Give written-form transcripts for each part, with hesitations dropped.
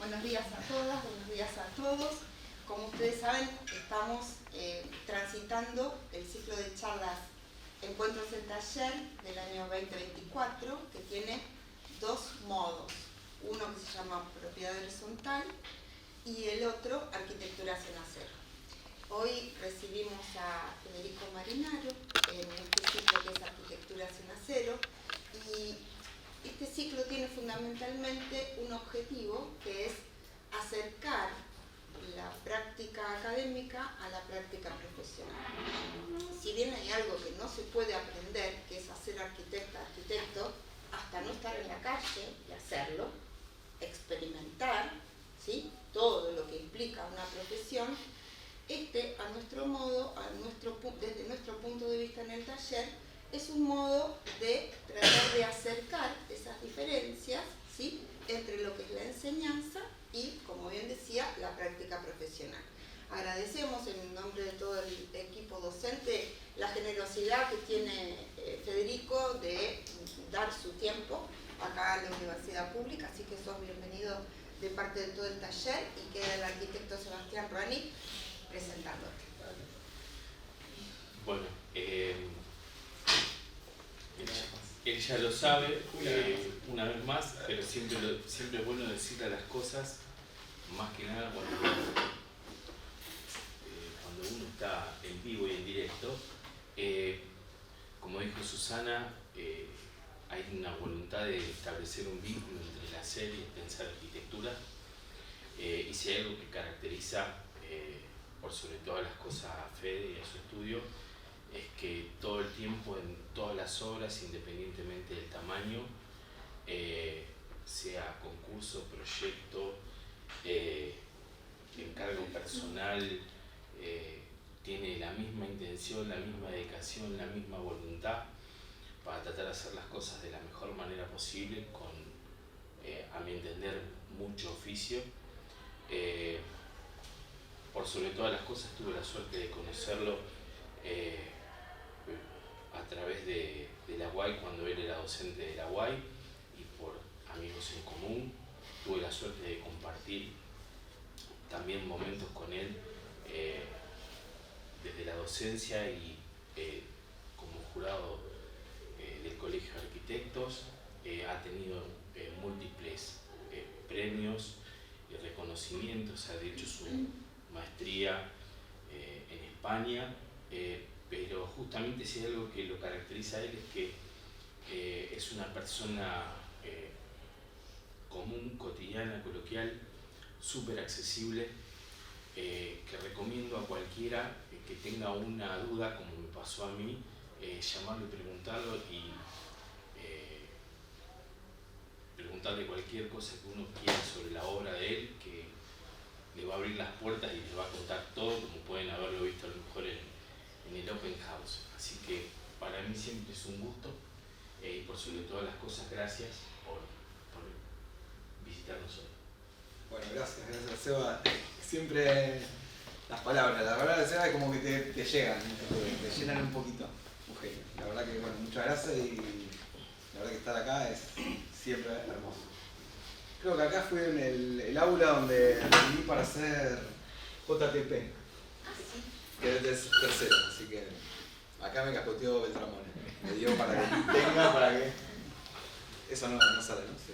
Buenos días a todas, buenos días a todos. Como ustedes saben, estamos transitando el ciclo de charlas Encuentros en Taller del año 2024, que tiene dos modos. Uno que se llama Propiedad Horizontal y el otro Arquitectura en Acero. Hoy recibimos a Federico Marinaro en este ciclo que es Arquitectura en Acero, y este ciclo tiene fundamentalmente un objetivo que es acercar la práctica académica a la práctica profesional. Si bien hay algo que no se puede aprender, que es hacer arquitecto, hasta no estar en la calle y hacerlo, experimentar, ¿sí?, todo lo que implica una profesión, a nuestro modo, desde nuestro punto de vista en el taller, es un modo de tratar de acercar esas diferencias, ¿sí?, entre lo que es la enseñanza y, como bien decía, la práctica profesional. Agradecemos en nombre de todo el equipo docente la generosidad que tiene Federico de dar su tiempo acá en la Universidad Pública, así que sos bienvenido de parte de todo el taller, y queda el arquitecto Sebastián Ruani presentándote. Bueno, él ya lo sabe una vez más, pero siempre es bueno decirle las cosas, más que nada cuando uno está en vivo y en directo. Como dijo Susana, hay una voluntad de establecer un vínculo entre la hacer y el pensar arquitectura, y si hay algo que caracteriza por sobre todas las cosas a Fede y a su estudio, es que todo el tiempo en todas las obras, independientemente del tamaño, sea concurso, proyecto, encargo personal, tiene la misma intención, la misma dedicación, la misma voluntad para tratar de hacer las cosas de la mejor manera posible, con, a mi entender, mucho oficio. Por sobre todas las cosas tuve la suerte de conocerlo a través de la UAI, cuando él era docente de la UAI, y por amigos en común. Tuve la suerte de compartir también momentos con él desde la docencia y como jurado del Colegio de Arquitectos. Ha tenido múltiples premios y reconocimientos, ha hecho su maestría en España, pero justamente si hay algo que lo caracteriza a él es que es una persona común, cotidiana, coloquial, súper accesible, que recomiendo a cualquiera que tenga una duda, como me pasó a mí, llamarlo y preguntarlo, y preguntarle cualquier cosa que uno quiera sobre la obra de él, que le va a abrir las puertas y le va a contar todo, como pueden haberlo visto a lo mejor en el Open House. Así que para mí siempre es un gusto, y por sobre todas las cosas, gracias por visitarnos hoy. Bueno, gracias Seba. Siempre las palabras de Seba es como que te llegan, te llenan un poquito. Eugenio, la verdad que bueno, muchas gracias, y la verdad que estar acá es siempre hermoso. Creo que acá fue en el aula donde aprendí para hacer JTP, que es tercero, así que acá me cascoteó Beltramone. Me dio para que tenga, para que... Eso no sale, ¿no? Sí.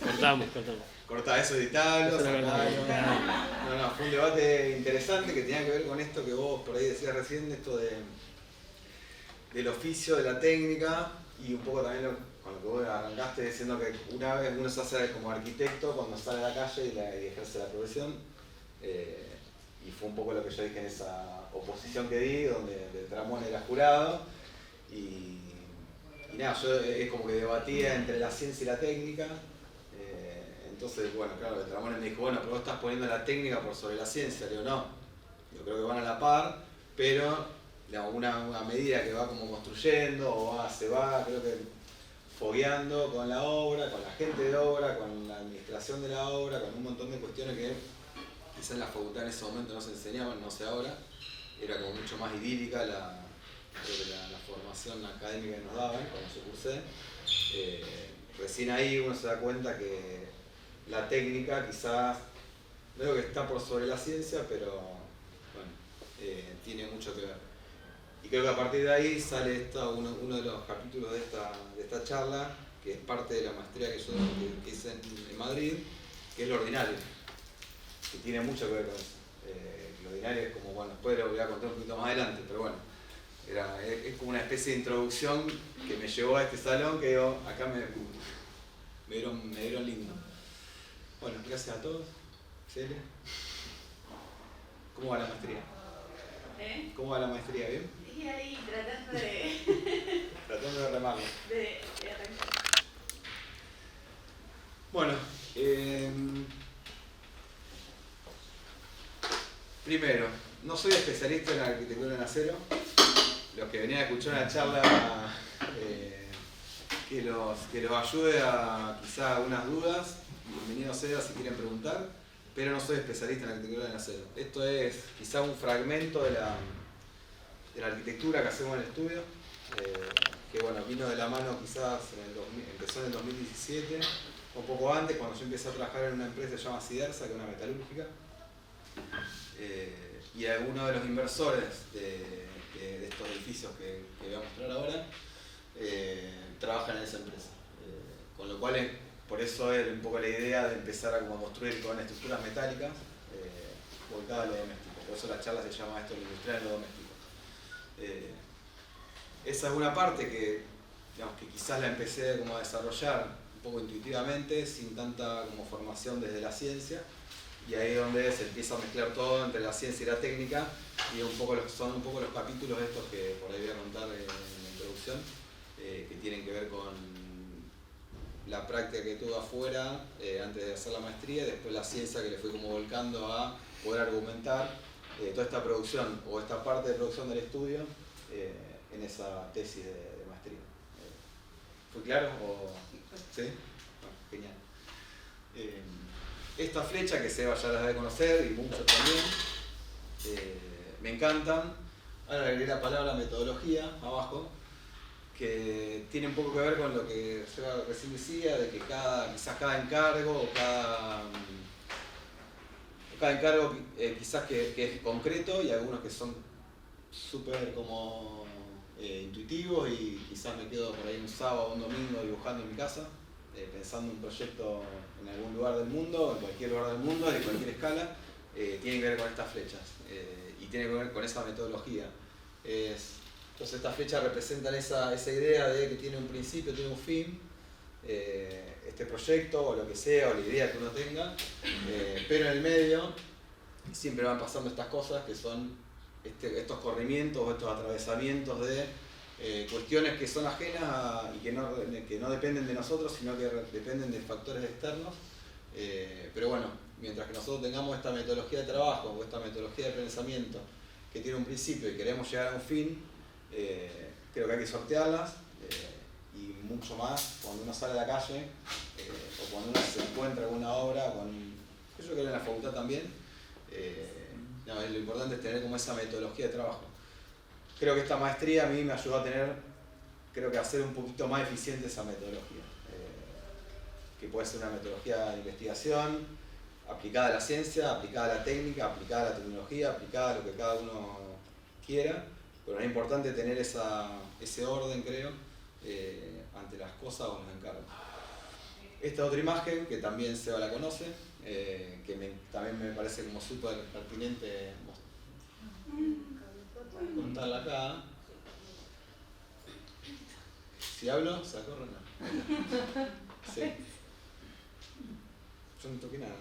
Cortamos. Cortá eso, editalo, sacalo. No, fue un debate interesante que tenía que ver con esto que vos por ahí decías recién, esto del oficio, de la técnica, y un poco también con lo que vos arrancaste diciendo que una vez uno se hace como arquitecto cuando sale a la calle y ejerce la profesión, y fue un poco lo que yo dije en esa oposición que di, donde Beltramone era jurado, y nada, yo es como que debatía entre la ciencia y la técnica. Entonces, bueno, claro, Beltramone me dijo, bueno, pero vos estás poniendo la técnica por sobre la ciencia. Le digo, no, yo creo que van a la par, pero digamos, una medida que va como construyendo, o se va, creo que fogueando con la obra, con la gente de obra, con la administración de la obra, con un montón de cuestiones que quizás en la facultad en ese momento no se enseñaban, no sé ahora. Era como mucho más idílica la formación académica que nos daban cuando yo cursé. Recién ahí uno se da cuenta que la técnica quizás, no digo que está por sobre la ciencia, pero bueno, tiene mucho que ver. Y creo que a partir de ahí sale uno de los capítulos de esta charla, que es parte de la maestría que yo hice en Madrid, que es lo ordinario, que tiene mucho que ver con eso. Lo ordinario es como, bueno, después lo voy a contar un poquito más adelante, pero bueno, es como una especie de introducción que me llevó a este salón, que digo, acá me dieron lindo. Bueno, gracias a todos. Celia, ¿cómo va la maestría? ¿Cómo va la maestría? ¿Bien? Y ahí, tratando de... Tratando de remarlo. de arrancar. Bueno, primero, no soy especialista en arquitectura en acero. Los que venían a escuchar una charla que los ayude a quizá algunas dudas, bienvenidos sea si quieren preguntar, pero no soy especialista en arquitectura en acero. Esto es quizá un fragmento de la arquitectura que hacemos en el estudio, que bueno, vino de la mano quizás, empezó en el 2017, un poco antes, cuando yo empecé a trabajar en una empresa que se llama Sidersa, que es una metalúrgica, y algunos de los inversores de estos edificios que voy a mostrar ahora trabajan en esa empresa, con lo cual por eso es un poco la idea de empezar a como construir con estructuras metálicas volcadas a lo doméstico. Por eso la charla se llama esto, lo industrial en lo doméstico. Esa es una parte que, digamos, que quizás la empecé como a desarrollar un poco intuitivamente, sin tanta como formación desde la ciencia, y ahí es donde se empieza a mezclar todo entre la ciencia y la técnica, y son un poco los capítulos estos que por ahí voy a contar en la introducción, que tienen que ver con la práctica que tuve afuera antes de hacer la maestría, y después la ciencia que le fui como volcando a poder argumentar toda esta producción o esta parte de producción del estudio en esa tesis de maestría. ¿Fue claro? ¿Sí? Bueno, genial. Esta flecha que Seba ya las debe conocer y muchos también, me encantan. Ahora le agregué la palabra metodología abajo, que tiene un poco que ver con lo que Seba recién decía, de que quizás cada encargo o cada encargo quizás que es concreto, y algunos que son súper como intuitivos, y quizás me quedo por ahí un sábado o un domingo dibujando en mi casa, pensando un proyecto en algún lugar del mundo, en cualquier lugar del mundo, de cualquier escala, tiene que ver con estas flechas y tiene que ver con esa metodología. Entonces estas flechas representan esa idea de que tiene un principio, tiene un fin, este proyecto o lo que sea, o la idea que uno tenga, pero en el medio siempre van pasando estas cosas que son estos corrimientos o estos atravesamientos de cuestiones que son ajenas y que no dependen de nosotros, sino que dependen de factores externos, pero bueno, mientras que nosotros tengamos esta metodología de trabajo o esta metodología de pensamiento que tiene un principio y queremos llegar a un fin, creo que hay que sortearlas, y mucho más cuando uno sale a la calle o cuando uno se encuentra alguna obra, yo creo que en la facultad también, lo importante es tener como esa metodología de trabajo. Creo que esta maestría a mí me ayudó a hacer un poquito más eficiente esa metodología, que puede ser una metodología de investigación aplicada a la ciencia, aplicada a la técnica, aplicada a la tecnología, aplicada a lo que cada uno quiera, pero es importante tener ese orden, creo, ante las cosas o los encargos. Esta otra imagen, que también Seba la conoce, que también me parece como súper pertinente contarla acá. Si hablo, ¿se acorre o no? Sí. Yo no toqué nada.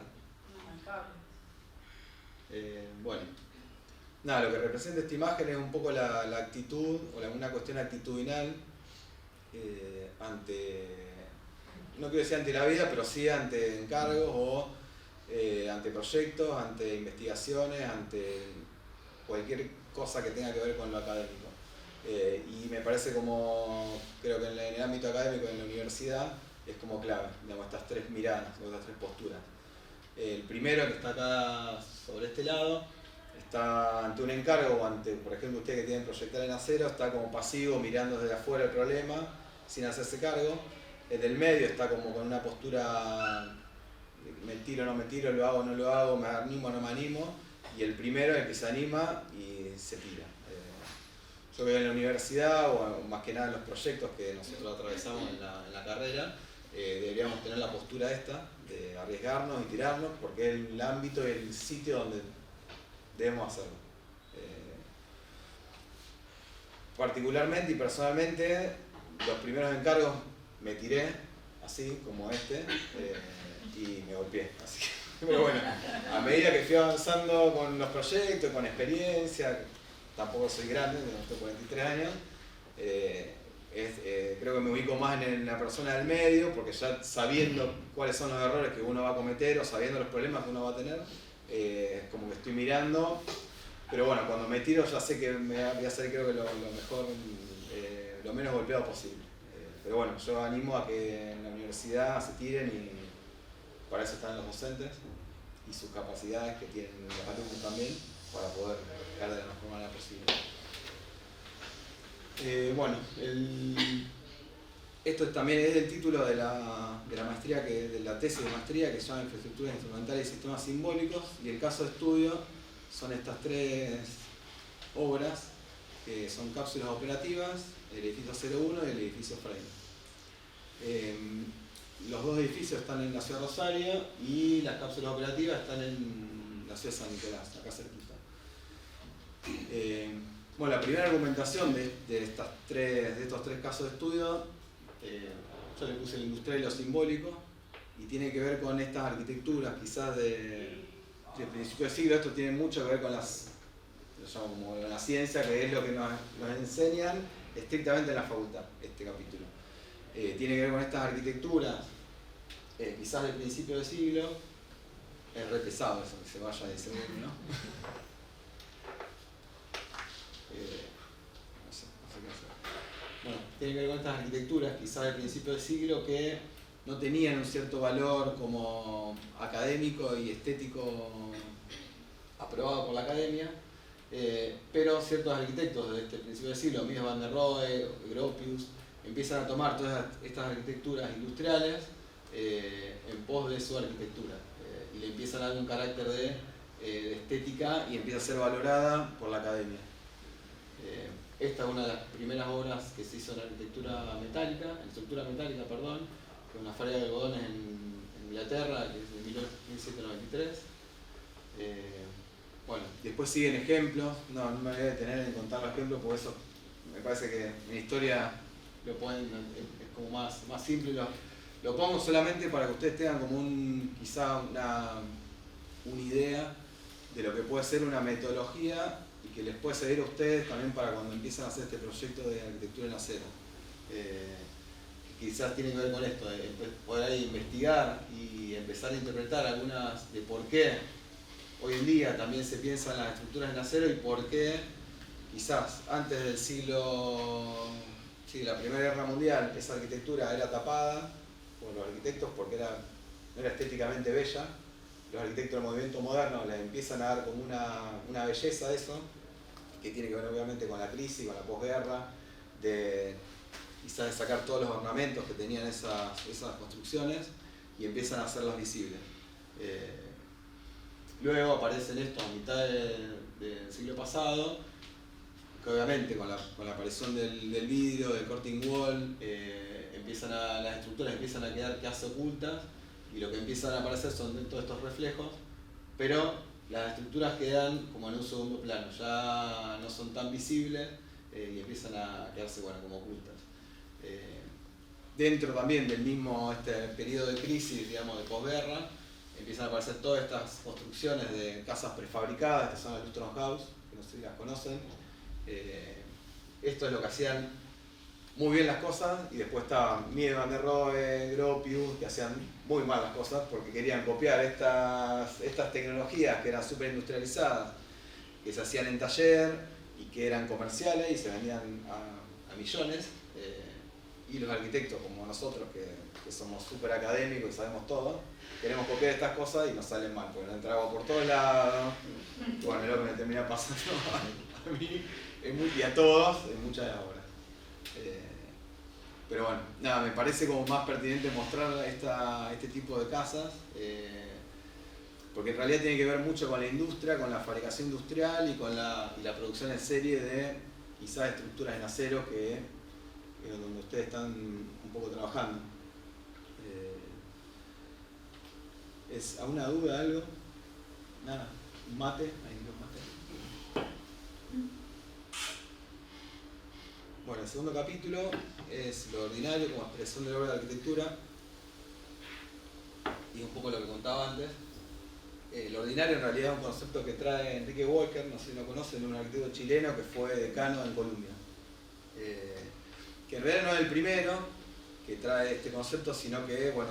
Bueno. Nada, lo que representa esta imagen es un poco la actitud, o una cuestión actitudinal ante, no quiero decir ante la vida, pero sí ante encargos o ante proyectos, ante investigaciones, ante cualquier cosa que tenga que ver con lo académico. Y me parece creo que en el ámbito académico, en la universidad, es como clave, digamos, estas tres miradas, estas tres posturas. El primero, que está acá sobre este lado, está ante un encargo, o ante, por ejemplo, ustedes que tienen proyectar en acero, está como pasivo, mirando desde afuera el problema, sin hacerse cargo. El del medio está como con una postura tiro o no me tiro, lo hago o no lo hago, me animo o no me animo, y el primero es el que se anima y se tira. Yo veo en la universidad, o más que nada en los proyectos que nosotros atravesamos en la carrera, deberíamos tener la postura esta, de arriesgarnos y tirarnos, porque es el ámbito y el sitio donde debemos hacerlo. Particularmente y personalmente, los primeros encargos me tiré, así como este, y me golpeé. Así que, pero bueno, a medida que fui avanzando con los proyectos, con experiencia, tampoco soy grande, tengo 43 años, creo que me ubico más en la persona del medio, porque ya sabiendo cuáles son los errores que uno va a cometer o sabiendo los problemas que uno va a tener, como que estoy mirando. Pero bueno, cuando me tiro ya sé que me voy a hacer, creo que lo mejor, lo menos golpeado posible. Pero bueno, yo animo a que en la universidad se tiren, y para eso están los docentes y sus capacidades que tienen los alumnos también, para poder caer de la mejor manera posible. Bueno, esto también es el título de la maestría, de la tesis de maestría, que se llama Infraestructuras Instrumentales y Sistemas Simbólicos, y el caso de estudio son estas tres obras, que son cápsulas operativas, el edificio 01 y el edificio Frame. Los dos edificios están en la ciudad de Rosario y las cápsulas operativas están en la ciudad de San Nicolás, acá cerquita. Bueno, la primera argumentación de estos tres casos de estudio, yo le puse el industrial y lo simbólico, y tiene que ver con estas arquitecturas quizás de principio de siglo. Esto tiene mucho que ver con lo llamo como la ciencia, que es lo que nos enseñan estrictamente en la facultad, este capítulo. Tiene que ver con estas arquitecturas, quizás del principio de siglo. Es re pesado eso, que se vaya de seguro, ¿no? No sé qué hacer. Bueno, tiene que ver con estas arquitecturas, quizás del principio del siglo, que no tenían un cierto valor como académico y estético aprobado por la academia, pero ciertos arquitectos desde este principio del siglo, Mies van der Rohe, Gropius, empiezan a tomar todas estas arquitecturas industriales en pos de su arquitectura, y le empiezan a dar un carácter de estética, y empieza a ser valorada por la academia. Esta es una de las primeras obras que se hizo en estructura metálica, con una fábrica de algodones en Inglaterra, que es de 1793. Bueno, después siguen ejemplos, no me voy a detener en contar los ejemplos, porque eso me parece que en la historia es como más simple. Lo pongo solamente para que ustedes tengan como quizá una idea de lo que puede ser una metodología, y que les puede servir a ustedes también para cuando empiezan a hacer este proyecto de arquitectura en acero. Quizás tiene que ver con esto, de poder ahí investigar y empezar a interpretar algunas de por qué hoy en día también se piensa en las estructuras en acero, y por qué quizás antes del la Primera Guerra Mundial, esa arquitectura era tapada por los arquitectos porque no era estéticamente bella. Los arquitectos del movimiento moderno le empiezan a dar como una belleza a eso, que tiene que ver obviamente con la crisis, con la posguerra, quizás de sacar todos los ornamentos que tenían esas construcciones y empiezan a hacerlos visibles. Luego aparecen estos a mitad del siglo pasado, que obviamente con la aparición del vidrio, del curtain wall, las estructuras empiezan a quedar casi ocultas, y lo que empiezan a aparecer son todos estos reflejos, pero las estructuras quedan como en un segundo plano, ya no son tan visibles, y empiezan a quedarse como ocultas. Dentro también del mismo periodo de crisis, digamos, de posguerra, empiezan a aparecer todas estas construcciones de casas prefabricadas, que son las Lustron House, que no sé si las conocen. Esto es lo que hacían muy bien las cosas, y después estaban Mies van der Rohe, Gropius, que hacían muy mal las cosas porque querían copiar estas tecnologías que eran súper industrializadas, que se hacían en taller y que eran comerciales y se vendían a millones. Y los arquitectos como nosotros, que somos súper académicos y sabemos todo, queremos copiar estas cosas y nos salen mal, porque nos entramos por todos lados. Bueno, es lo que me termina pasando a mí y a todos en muchas de las obras. Pero bueno, nada, me parece como más pertinente mostrar este tipo de casas, porque en realidad tiene que ver mucho con la industria, con la fabricación industrial y con la producción en serie de quizás estructuras en acero, que es donde ustedes están un poco trabajando. ¿Es alguna duda, algo? Nada, un mate, ahí un mate. Bueno, el segundo capítulo es lo ordinario como expresión de la obra de arquitectura, y un poco lo que contaba antes. Lo ordinario en realidad es un concepto que trae Enrique Walker, no sé si lo conocen, un arquitecto chileno que fue decano en Columbia. Que en realidad no es el primero que trae este concepto, sino que bueno,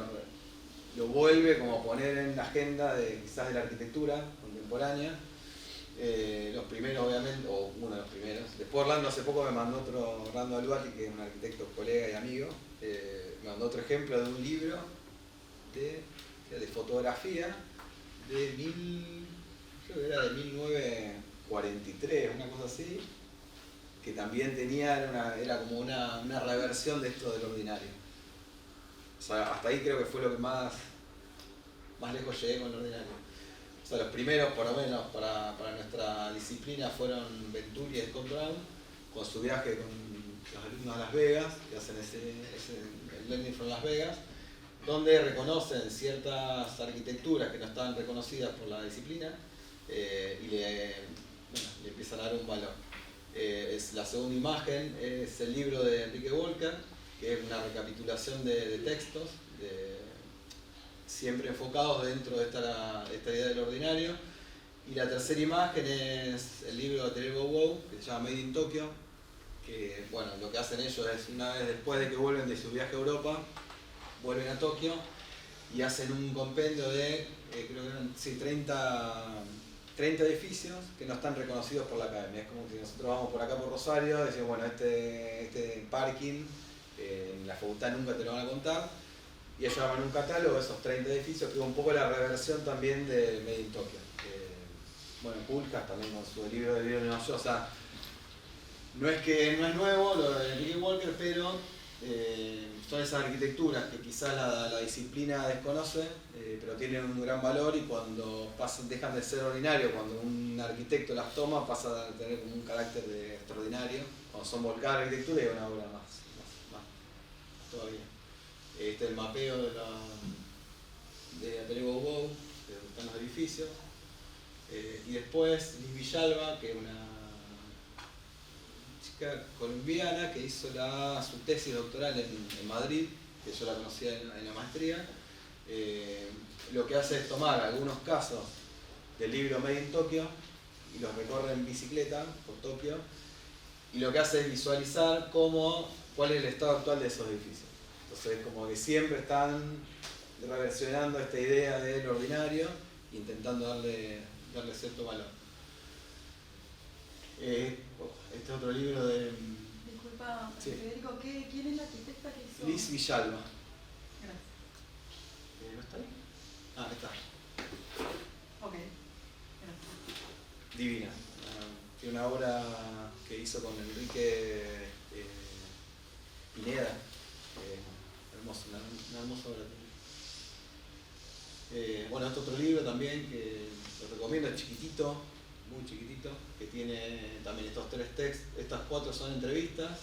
lo vuelve como a poner en la agenda de quizás de la arquitectura contemporánea. Los primeros obviamente, o uno de los primeros. Después Orlando hace poco me mandó otro, Orlando Alvati, que es un arquitecto, colega y amigo, me mandó otro ejemplo de un libro de fotografía creo que era de 1943, una cosa así, que también tenía, era como una reversión de esto del ordinario. O sea, hasta ahí creo que fue lo que más lejos llegué con el ordinario. O sea, los primeros, por lo menos, para nuestra disciplina fueron Venturi y Scott Brown, con su viaje con los alumnos a Las Vegas, que hacen el Learning from Las Vegas, donde reconocen ciertas arquitecturas que no estaban reconocidas por la disciplina y le empiezan a dar un valor. Es la segunda imagen, es el libro de Enrique Walker, que es una recapitulación de textos, siempre enfocados dentro de esta idea del ordinario. Y la tercera imagen es el libro de Atelier Wow, que se llama Made in Tokyo, que bueno, lo que hacen ellos es, una vez después de que vuelven de su viaje a Europa, vuelven a Tokio y hacen un compendio de, creo que eran 30 edificios que no están reconocidos por la academia. Es como que nosotros vamos por acá por Rosario, decimos, bueno, este parking en la facultad nunca te lo van a contar, y ellos llaman un catálogo de esos 30 edificios, que es un poco la reversión también de Made in Tokyo. Bueno, Pulcas también con su libro de Nueva York, o sea, no es nuevo lo de Enrique Walker, pero son esas arquitecturas que quizás la disciplina desconoce, pero tienen un gran valor, y cuando dejan de ser ordinarios, cuando un arquitecto las toma, pasa a tener como un carácter de extraordinario. Cuando son volcadas de arquitectura, y una obra más todavía. Este es el mapeo de Atelier Wow, de donde están los edificios. Y después Liz Villalba, que es una chica colombiana que hizo su tesis doctoral en Madrid, que yo la conocía en la maestría. Lo que hace es tomar algunos casos del libro Made in Tokyo y los recorre en bicicleta por Tokio, y lo que hace es visualizar cuál es el estado actual de esos edificios. Entonces, como que siempre están reversionando esta idea del ordinario, intentando darle cierto valor. Este es otro libro de... Disculpa, sí. Federico, ¿quién es la arquitecta que hizo? Liz Villalba. Gracias. ¿No está ahí? Ah, está. Ok, gracias. Divina. Tiene una obra que hizo con Enrique Pineda. Hermosa, una hermosa obra. Bueno, este otro libro también que lo recomiendo, es chiquitito, muy chiquitito, que tiene también estos 3 textos. Estas 4 son entrevistas,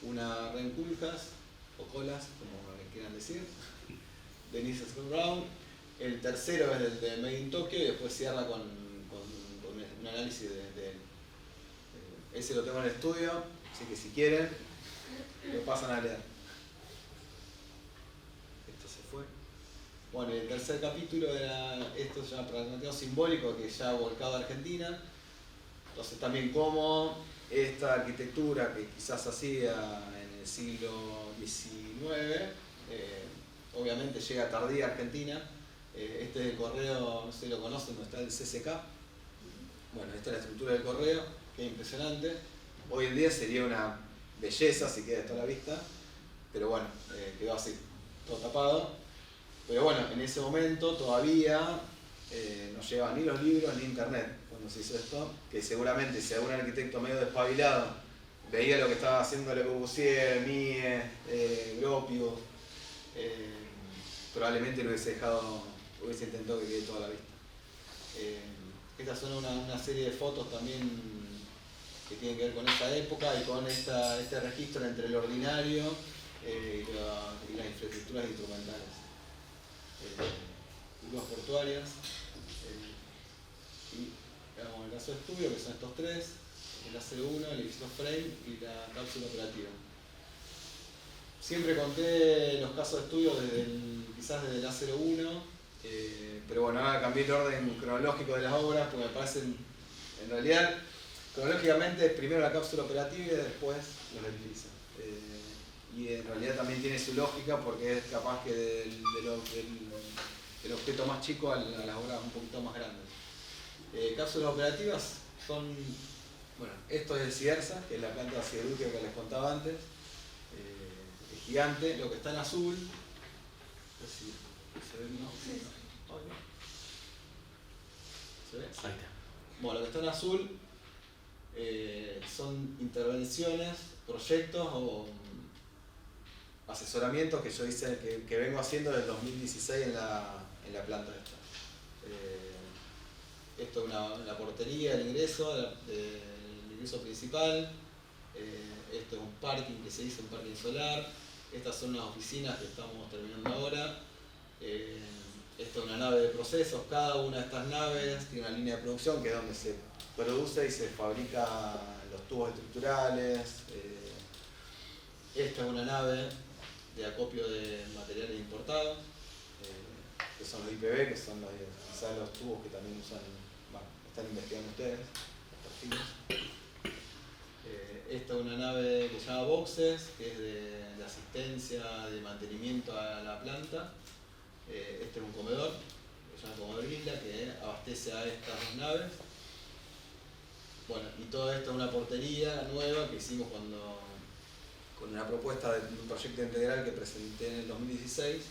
una Renculcas, o Colas, como le quieran decir, Denise Scott Brown. El tercero es el de Made in Tokyo, y después cierra con un análisis de él. Ese lo tengo en el estudio, así que si quieren, lo pasan a leer. Esto se fue. Bueno, el tercer capítulo era esto ya pragmatismo simbólico, que ya ha volcado a Argentina. Entonces también cómo esta arquitectura que quizás hacía en el siglo XIX, obviamente llega tardía a Argentina. Este es el correo, no sé si lo conocen, donde está el CCK. Bueno, esta es la estructura del correo, que es impresionante. Hoy en día sería una belleza si queda esto a la vista, pero bueno, quedó así, todo tapado. Pero bueno, en ese momento todavía no llegaban ni los libros ni internet cuando se hizo esto, que seguramente si algún arquitecto medio despabilado veía lo que estaba haciendo Le Corbusier, Mies, Gropius, probablemente lo hubiese dejado hubiese intentado que quede toda la vista. Estas son una serie de fotos también que tienen que ver con esa época y con este registro entre el ordinario y las infraestructuras instrumentales. Grúas portuarias. Y el caso de estudio, que son estos tres: el AC1, el edificio frame y la cápsula operativa. Siempre conté los casos de estudio quizás desde el A01, pero bueno, ahora cambié el orden cronológico de las obras porque me parecen, en realidad, cronológicamente primero la cápsula operativa y después los edificios. Y en realidad también tiene su lógica porque es capaz que del objeto más chico a las obras un poquito más grandes. Cápsulas operativas son, bueno, esto es el CIERSA, que es la planta siderúrgica que les contaba antes. Es gigante, lo que está en azul, no sé si se ve, ¿no? ¿Se ve? Ahí está. Bueno, lo que está en azul son intervenciones, proyectos o asesoramientos que yo hice, que vengo haciendo desde el 2016 en la planta esta. Esto es la portería, el ingreso principal. Esto es un parking que se hizo, un parking solar. Estas son las oficinas que estamos terminando ahora. Esta es una nave de procesos. Cada una de estas naves tiene una línea de producción que es donde se produce y se fabrica los tubos estructurales. Esta es una nave de acopio de materiales importados, que son los IPB, que son quizás los tubos que también están investigando ustedes, los perfiles. Esta es una nave que se llama Boxes, que es de asistencia, de mantenimiento a la planta. Este es un comedor, que se llama comedor Isla, que abastece a estas dos naves. Bueno, y todo esto es una portería nueva que hicimos con una propuesta de un proyecto integral que presenté en el 2016,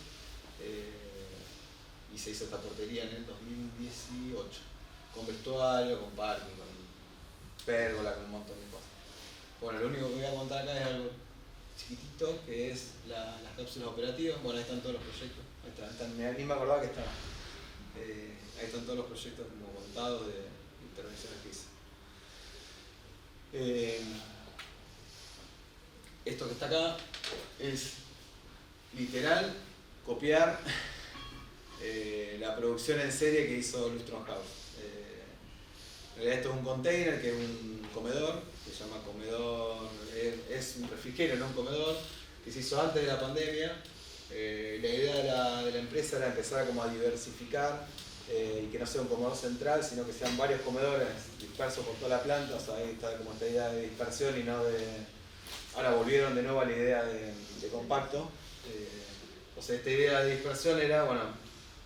y se hizo esta portería en el 2018, con vestuario, con parking, con pérgola, con un montón de cosas. Bueno, lo único que voy a contar acá es algo chiquitito, que es las cápsulas operativas. Bueno, ahí están todos los proyectos. Ahí están, ni me acordaba que estaban. Ahí están todos los proyectos como contados de intervenciones que hice. Esto que está acá es literal copiar la producción en serie que hizo Lustron House. En realidad esto es un container, que es un comedor, que se llama comedor, es un refrigerio, no un comedor, que se hizo antes de la pandemia. La idea de la empresa era empezar como a diversificar y que no sea un comedor central, sino que sean varios comedores dispersos por toda la planta. O sea, ahí está como esta idea de dispersión y no de... Ahora volvieron de nuevo a la idea de compacto. O sea, esta idea de dispersión era, bueno,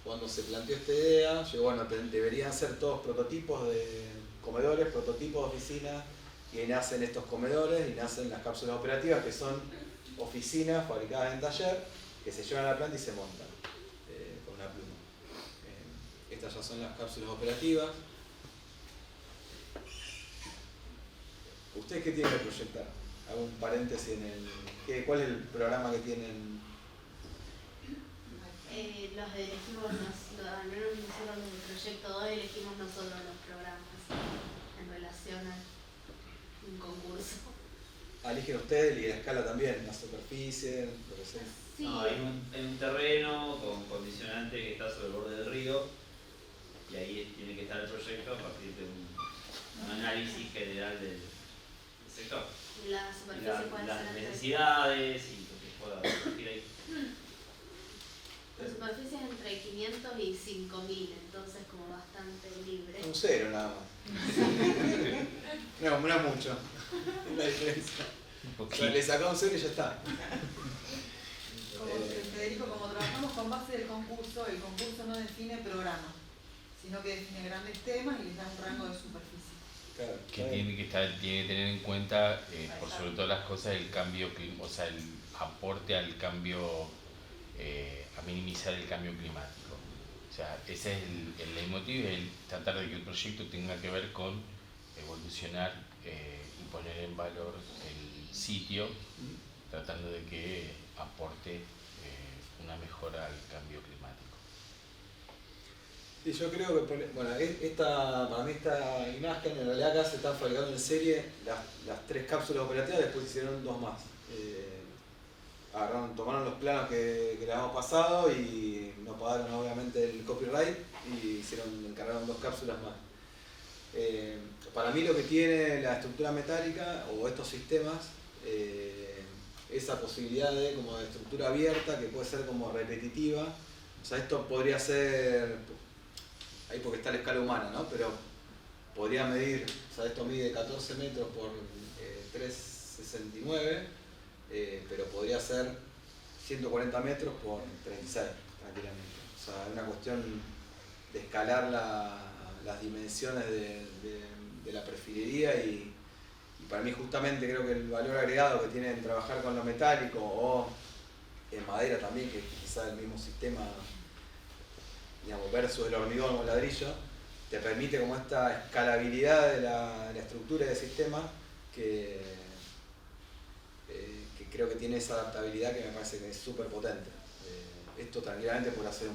cuando se planteó esta idea, yo, bueno, deberían ser todos prototipos de comedores, prototipos de oficinas, y ahí nacen estos comedores y nacen las cápsulas operativas, que son oficinas fabricadas en taller, que se llevan a la planta y se montan con una pluma. Estas ya son las cápsulas operativas. ¿Ustedes qué tienen que proyectar? Hago un paréntesis ¿cuál es el programa que tienen? Los elegimos, al menos nosotros los del proyecto 2 elegimos nosotros los programas en relación a un concurso. Eligen ustedes y la escala también, la superficie, lo que sea. Sí. No, hay un terreno con condicionante que está sobre el borde del río y ahí tiene que estar el proyecto a partir de un análisis general del sector. La superficie puede Las ser necesidades y lo que pueda surgir ahí. La superficie es entre 500 y 5000, entonces como bastante libre. Un cero nada más. No es mucho la diferencia. O sea, le sacamos un cero y ya está. Federico, como trabajamos con base del concurso, el concurso no define programa, sino que define grandes temas y les da un rango de superficie. Claro, Que tiene que tener en cuenta, por sobre todas las cosas, el cambio, o sea, el aporte al cambio, a minimizar el cambio climático. O sea, ese es el leitmotiv, el tratar de que el proyecto tenga que ver con evolucionar y poner en valor el sitio, tratando de que aporte una mejora al cambio climático. Sí, yo creo que, bueno, para mí esta imagen, en realidad acá se están fabricando en serie las 3 cápsulas operativas, después hicieron 2 más. Tomaron los planos que le habíamos pasado y nos pagaron obviamente el copyright y encargaron 2 cápsulas más. Para mí lo que tiene la estructura metálica o estos sistemas, esa posibilidad de estructura abierta que puede ser como repetitiva. O sea, esto podría ser, ahí porque está la escala humana, ¿no? Pero podría medir, o sea, esto mide 14 metros por 3,69, pero podría ser 140 metros por 36, tranquilamente. O sea, es una cuestión de escalar las dimensiones de la perfilería y para mí justamente creo que el valor agregado que tiene en trabajar con lo metálico o en madera también, que quizás el mismo sistema, digamos, versus el hormigón o el ladrillo, te permite como esta escalabilidad de la estructura y del sistema que creo que tiene esa adaptabilidad que me parece que es súper potente. Esto tranquilamente puede hacer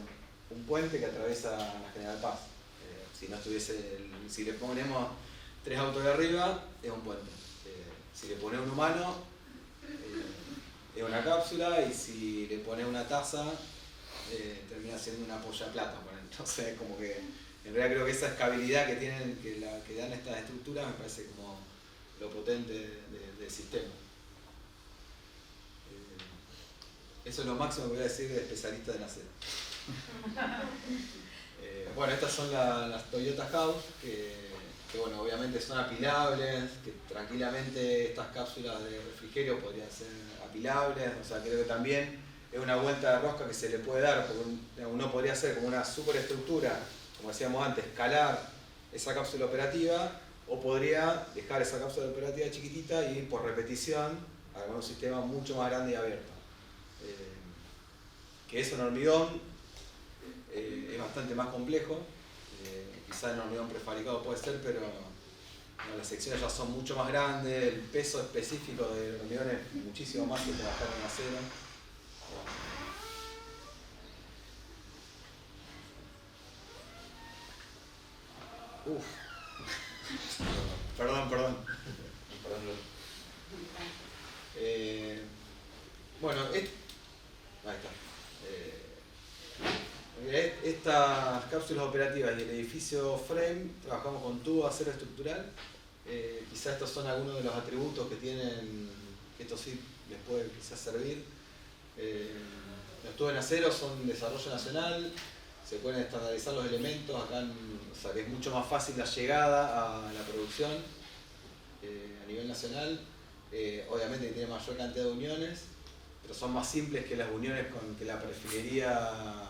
un puente que atraviesa la General Paz. Si le ponemos 3 autos de arriba, es un puente. Si le pones un humano, es una cápsula, y si le pones una taza, termina siendo una polla de plata. Entonces, como que en realidad creo que esa escalabilidad que tienen, que dan estas estructuras, me parece como lo potente del sistema. Eso es lo máximo que voy a decir de especialista en acero. Bueno, estas son las Toyota House, que bueno, obviamente son apilables, que tranquilamente estas cápsulas de refrigerio podrían ser apilables. O sea, creo que también es una vuelta de rosca que se le puede dar, porque uno podría hacer como una superestructura, como decíamos antes, escalar esa cápsula operativa, o podría dejar esa cápsula operativa chiquitita y por repetición armar un sistema mucho más grande y abierto. Que eso en hormigón es bastante más complejo. Quizás en hormigón prefabricado puede ser, pero las secciones ya son mucho más grandes, el peso específico del hormigón es muchísimo más que trabajar en acero. Perdón. Bueno, ahí está. Estas cápsulas operativas y el edificio frame, trabajamos con tubo de acero estructural. Quizás estos son algunos de los atributos que tienen, que esto sí les puede quizás servir. Los tubos en acero son desarrollo nacional, se pueden estandarizar los elementos, acá o sea, que es mucho más fácil la llegada a la producción a nivel nacional. Obviamente que tiene mayor cantidad de uniones, pero son más simples que las uniones que la perfilería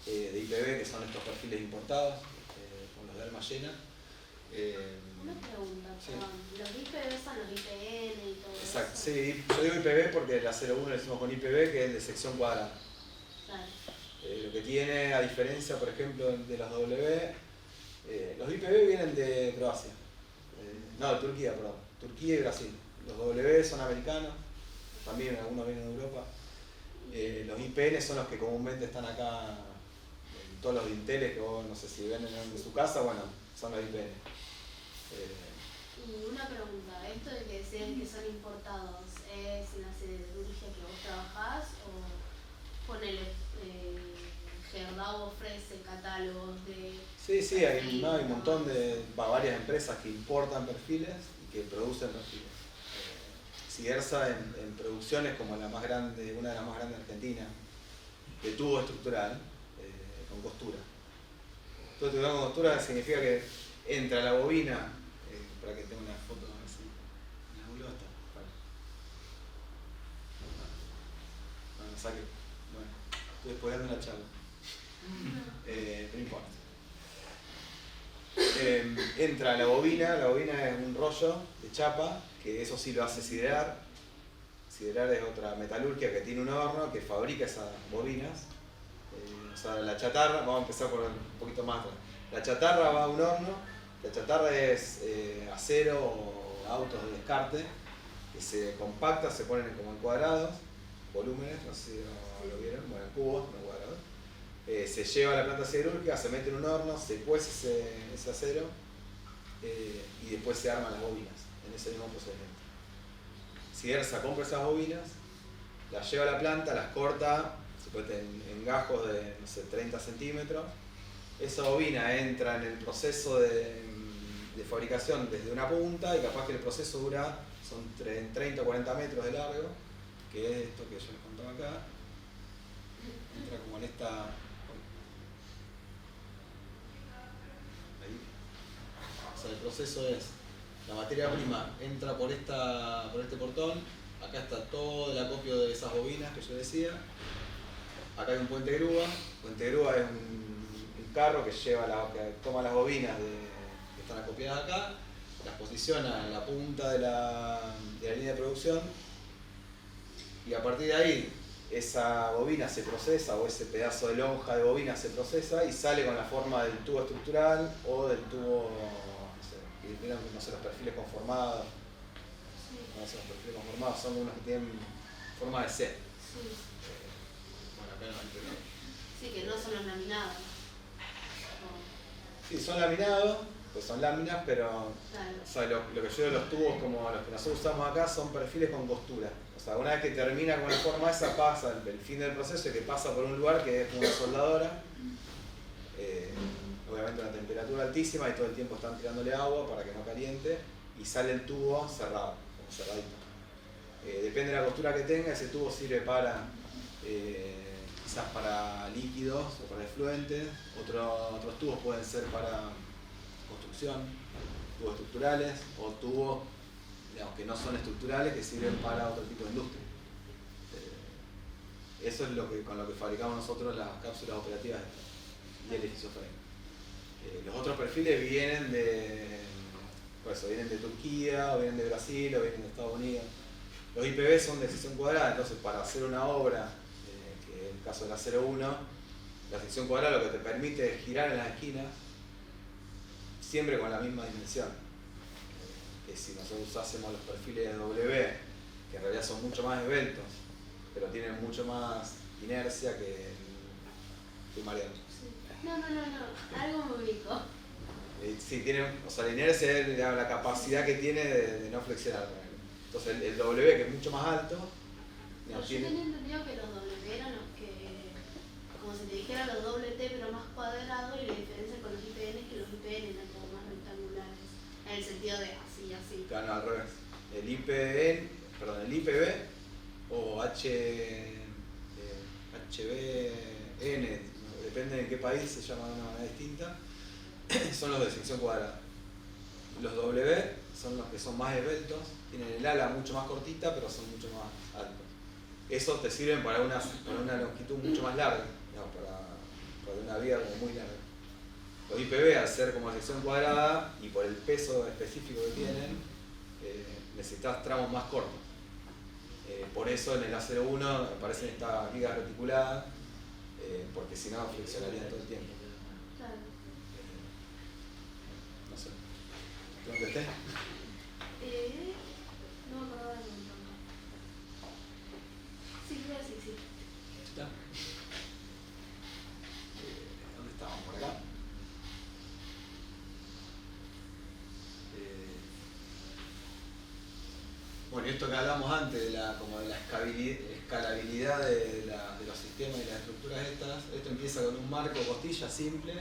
de IPV, que son estos perfiles importados, con los de alma llena. Una pregunta, sí. perdón. ¿Los IPV son los IPN y todo Exacto, eso? sí, yo digo IPV porque la 01 le decimos con IPV, que es de sección cuadrada. Claro. Lo que tiene, a diferencia, por ejemplo, de las W, los IPV vienen de Croacia. No, de Turquía, perdón. Turquía y Brasil. Los W son americanos, también algunos vienen de Europa. Los IPN son los que comúnmente están acá, en todos los dinteles que vos no sé si ven en su casa, bueno, son los IPN. Y una pregunta, ¿esto de que decían que son importados es en la siderurgia que vos trabajás o ponele Gerdau ofrece catálogos de... Sí, hay un montón de varias empresas que importan perfiles y que producen perfiles. Siersa en producciones como la más grande, una de las más grandes de Argentina, de tubo estructural, con costura. Tubo estructural con costura significa que entra la bobina, para que tenga una foto así, en algún lado está. No saque. Bueno, estoy spoileando la charla. No importa. Entra la bobina es un rollo de chapa, que eso sí lo hace siderar. Siderar es otra metalurgia que tiene un horno que fabrica esas bobinas. O sea, la chatarra, vamos a empezar por un poquito más atrás. La chatarra va a un horno, la chatarra es acero o autos de descarte, que se compacta, se ponen como en cuadrados, volúmenes, no sé si lo vieron, bueno, en cubos, no cuadrados. se lleva a la planta siderúrgica, se mete en un horno, se cuece ese acero y después se arman las bobinas en ese mismo procedimiento. Sidersa compra esas bobinas, las lleva a la planta, las corta, en gajos de, no sé, 30 centímetros. Esa bobina entra en el proceso de fabricación desde una punta y capaz que el proceso son 30 o 40 metros de largo, que es esto que yo les contaba acá. Entra como en esta... Ahí. O sea, el proceso es, la materia prima entra por este portón, acá está todo el acopio de esas bobinas que yo decía. Acá hay un puente grúa. El puente grúa es un carro que toma las bobinas que están acopiadas acá, las posiciona en la punta de la línea de producción y a partir de ahí esa bobina se procesa, o ese pedazo de lonja de bobina se procesa y sale con la forma del tubo estructural o del tubo, no sé, los perfiles conformados. No sé, los perfiles conformados son unos que tienen forma de C. Sí, que no son los laminados. Sí, son laminados, pues son láminas, pero Claro. o sea, lo que yo digo, los tubos como los que nosotros usamos acá son perfiles con costura. O sea, una vez que termina con la forma esa, pasa el fin del proceso y que pasa por un lugar que es como una soldadora. Obviamente a una temperatura altísima y todo el tiempo están tirándole agua para que no caliente y sale el tubo cerrado, como cerradito. Depende de la costura que tenga, ese tubo sirve para quizás para líquidos o para efluentes, otros tubos pueden ser para construcción, tubos estructurales o tubos, digamos, que no son estructurales, que sirven para otro tipo de industria. Eso es con lo que fabricamos nosotros las cápsulas operativas y el esquizofrénico. Los otros perfiles vienen de Turquía, o vienen de Brasil, o vienen de Estados Unidos. Los IPV son de sección cuadrada, entonces para hacer una obra, que en el caso de la 01, la sección cuadrada lo que te permite es girar en las esquinas, siempre con la misma dimensión. Que si nosotros usásemos los perfiles de W, que en realidad son mucho más esbeltos, pero tienen mucho más inercia que Mariano. No, algo me ubico. Sí, o sea, la inercia es la capacidad que tiene de no flexionar. Entonces el W, que es mucho más alto, Pero yo tenía entendido que los W eran los que, como si te dijera los WT pero más cuadrados, y la diferencia con los IPN es que los IPN eran como más rectangulares, en el sentido de así. Claro, no, al revés. El IPV o HBN, depende de qué país se llama de una manera distinta, son los de sección cuadrada. Los W son los que son más esbeltos, tienen el ala mucho más cortita, pero son mucho más altos. Esos te sirven para una longitud mucho más larga, digamos, para una vía como muy larga. Los IPV, al ser como sección cuadrada y por el peso específico que tienen, necesitas tramos más cortos. Por eso en el A01 aparecen estas vigas reticuladas, porque si no flexionarían todo el tiempo. Claro. No sé. ¿Te contesté? No me acordaba del montón. Sí, creo que sí. ¿Está? ¿Dónde estábamos? ¿Por acá? Bueno, esto que hablamos antes de la escalabilidad de los sistemas y las estructuras esto empieza con un marco costilla simple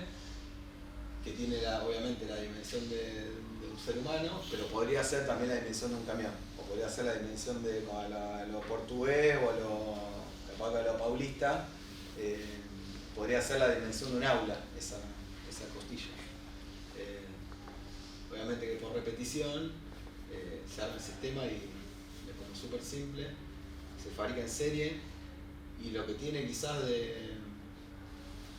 que tiene obviamente la dimensión de un ser humano, pero podría ser también la dimensión de un camión, o podría ser la dimensión de lo portugués o a lo paulista, podría ser la dimensión de un aula, esa costilla. Obviamente que por repetición se arma el sistema y es como súper simple, se fabrica en serie, y lo que tiene quizás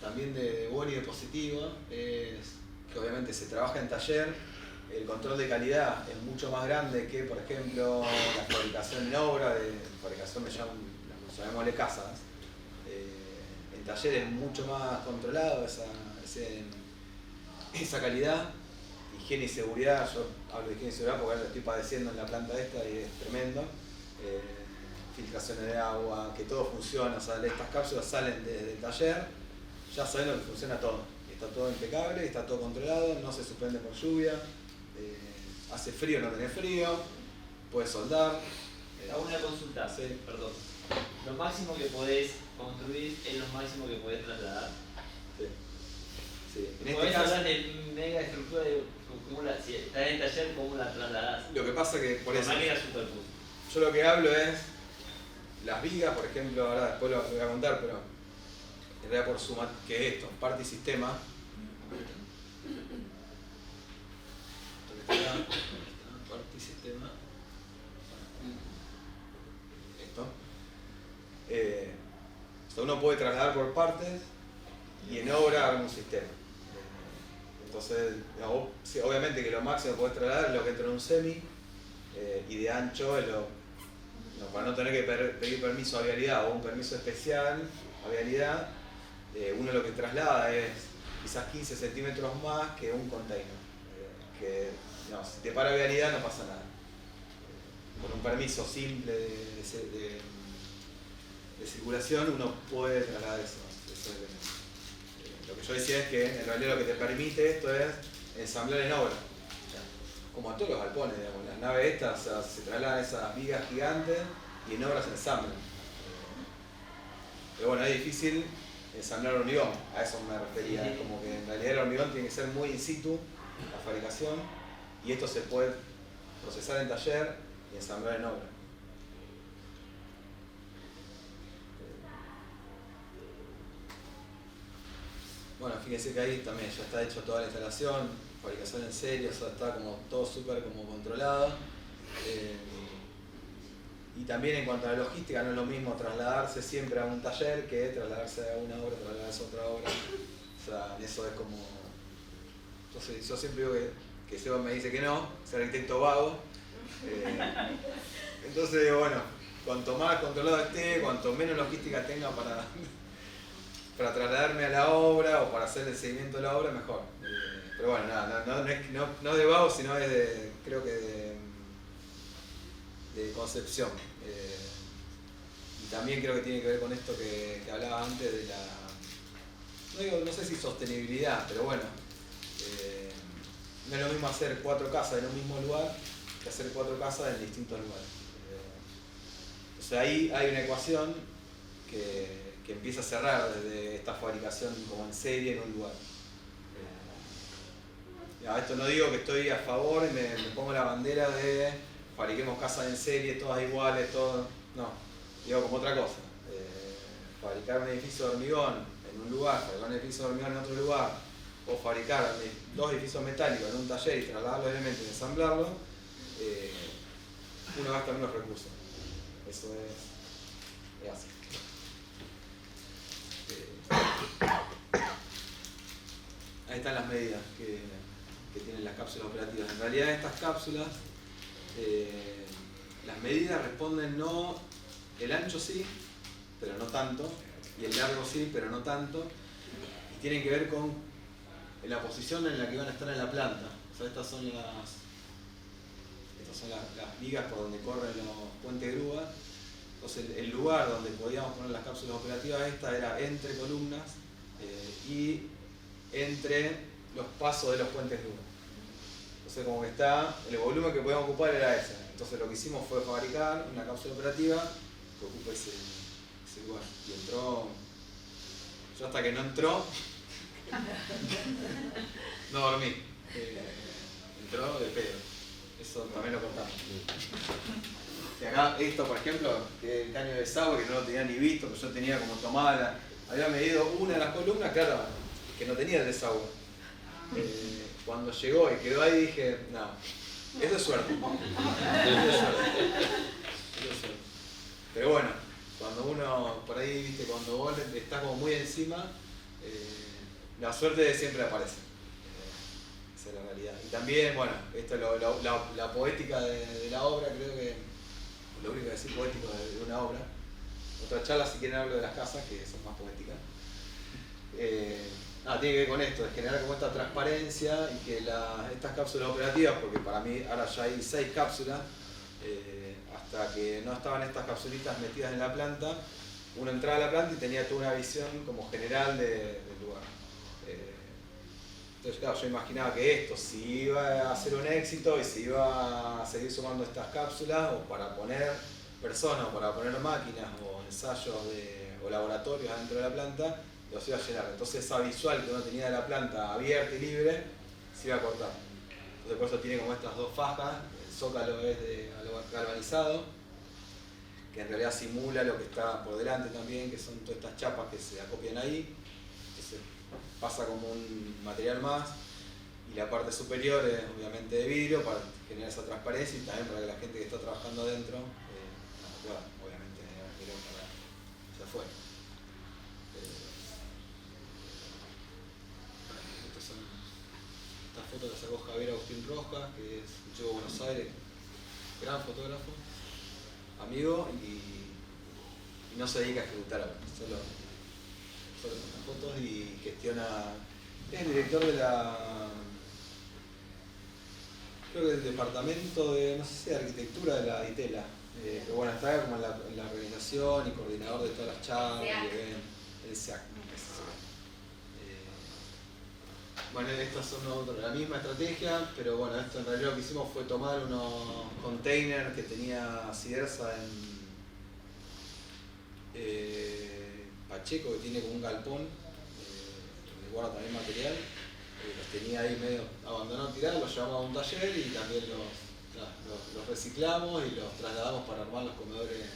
también de bueno y de positivo es que obviamente se trabaja en taller, el control de calidad es mucho más grande que, por ejemplo, la fabricación en obra, fabricación llamémosle casas. En taller es mucho más controlado esa calidad. Higiene y seguridad, yo hablo de higiene y seguridad porque lo estoy padeciendo en la planta esta y es tremendo. Filtraciones de agua, que todo funciona, o sea, estas cápsulas salen desde el taller, ya sabiendo que funciona todo. Está todo impecable, está todo controlado, no se suspende por lluvia, hace frío, no tenés frío, puedes soldar. Hago una consulta, Sí. perdón. Lo máximo que podés construir es lo máximo que podés trasladar. Sí. Sí. En este Podés caso, hablar de mega estructura, si estás en el taller, ¿cómo la trasladás? lo que pasa que por eso, Máquina superpuesta. yo lo que hablo es las vigas, por ejemplo, ahora después lo voy a contar, pero en realidad por suma, que es esto, parte y sistema. ¿Dónde está? Parte y sistema. Esto. O sea, uno puede trasladar por partes y en obra un sistema. Entonces, sí, obviamente que lo máximo que podés trasladar es lo que entra en un semi, y de ancho es para no tener que pedir permiso a vialidad o un permiso especial a vialidad, uno lo que traslada es quizás 15 centímetros más que un container. Que no, si te para vialidad no pasa nada. Con un permiso simple de circulación uno puede trasladar eso. Lo que yo decía es que en realidad lo que te permite esto es ensamblar en obra. Como a todos los galpones, digamos. Las naves estas, o sea, se trasladan esas vigas gigantes y en obra se ensamblan. Pero bueno, es difícil ensamblar hormigón, a eso me refería. Es como que en realidad el hormigón tiene que ser muy in situ, la fabricación, y esto se puede procesar en taller y ensamblar en obra. Bueno, fíjense que ahí también ya está hecho toda la instalación, fabricación en serie, o sea, está como todo súper como controlado. Y también en cuanto a la logística, no es lo mismo trasladarse siempre a un taller que trasladarse a una obra, trasladarse a otra obra. O sea, eso es como... Entonces yo siempre digo que Seba me dice que no, es arquitecto vago. Entonces digo, bueno, cuanto más controlado esté, cuanto menos logística tenga para trasladarme a la obra o para hacer el seguimiento de la obra, mejor. Pero bueno, nada, no de vago, sino es creo que de concepción. Y también creo que tiene que ver con esto que hablaba antes de la... No sé si sostenibilidad, pero bueno. No es lo mismo hacer 4 casas en un mismo lugar que hacer 4 casas en distintos lugares. O sea, ahí hay una ecuación que empieza a cerrar desde esta fabricación como en serie en un lugar. Esto no digo que estoy a favor y me pongo la bandera de fabriquemos casas en serie, todas iguales, todo. No, digo como otra cosa. Fabricar un edificio de hormigón en un lugar, fabricar un edificio de hormigón en otro lugar, o fabricar 2 edificios metálicos en un taller y trasladar los elementos y ensamblarlos, uno gasta menos recursos. Eso es así. Ahí están las medidas que tienen las cápsulas operativas. En realidad estas cápsulas, las medidas responden no, el ancho sí, pero no tanto, y el largo sí, pero no tanto, y tienen que ver con la posición en la que van a estar en la planta. O sea, estas son las vigas por donde corren los puentes grúas. Entonces el lugar donde podíamos poner las cápsulas operativas era entre columnas y entre los pasos de los puentes grúas. Entonces como que el volumen que podíamos ocupar era ese. Entonces lo que hicimos fue fabricar una cápsula operativa que ocupe ese lugar. Y entró, yo hasta que no entró, no dormí. Entró de pedo. Eso también lo contamos. Y acá esto, por ejemplo, que es el caño de desagüe, que no lo tenía ni visto, que yo tenía como tomada, había medido una de las columnas, claro, que no tenía el desagüe. Cuando llegó y quedó ahí dije, no, eso es suerte. Pero bueno, cuando uno, por ahí, viste, cuando vos estás como muy encima, la suerte siempre aparece. Esa es la realidad. Y también, bueno, esto la poética de la obra, creo que lo único que decir poético de una obra. Otra charla, si quieren, hablo de las casas, que son más poéticas. Tiene que ver con esto, de generar como esta transparencia y que estas cápsulas operativas, porque para mí ahora ya hay 6 cápsulas, hasta que no estaban estas capsulitas metidas en la planta, uno entraba a la planta y tenía toda una visión como general del lugar. Entonces, claro, yo imaginaba que esto, si iba a ser un éxito y si iba a seguir sumando estas cápsulas, o para poner personas, o para poner máquinas, o ensayos o laboratorios dentro de la planta, los iba a llenar. Entonces esa visual que uno tenía de la planta abierta y libre, se iba a cortar. Entonces por eso tiene como estas dos fajas, el zócalo es de galvanizado, que en realidad simula lo que está por delante también, que son todas estas chapas que se acopian ahí. Entonces pasa como un material más, y la parte superior es obviamente de vidrio para generar esa transparencia y también para que la gente que está trabajando dentro pueda obviamente mirar para hacia afuera. Estas son estas fotos que sacó Javier Agustín Rojas, que es un chico de Buenos Aires, gran fotógrafo, amigo, y no se dedica a ejecutar ahora, solo las fotos y gestiona, es el director de creo que del departamento de, no sé si de arquitectura de la ITELA, pero bueno, está como en la organización y coordinador de todas las charlas, el SEAC. Bueno, estas son la misma estrategia, pero bueno, esto en realidad lo que hicimos fue tomar unos containers que tenía Cidersa en Pacheco, que tiene como un galpón donde guarda también material. Los tenía ahí medio abandonados, tirados, los llevamos a un taller y también los reciclamos y los trasladamos para armar los comedores,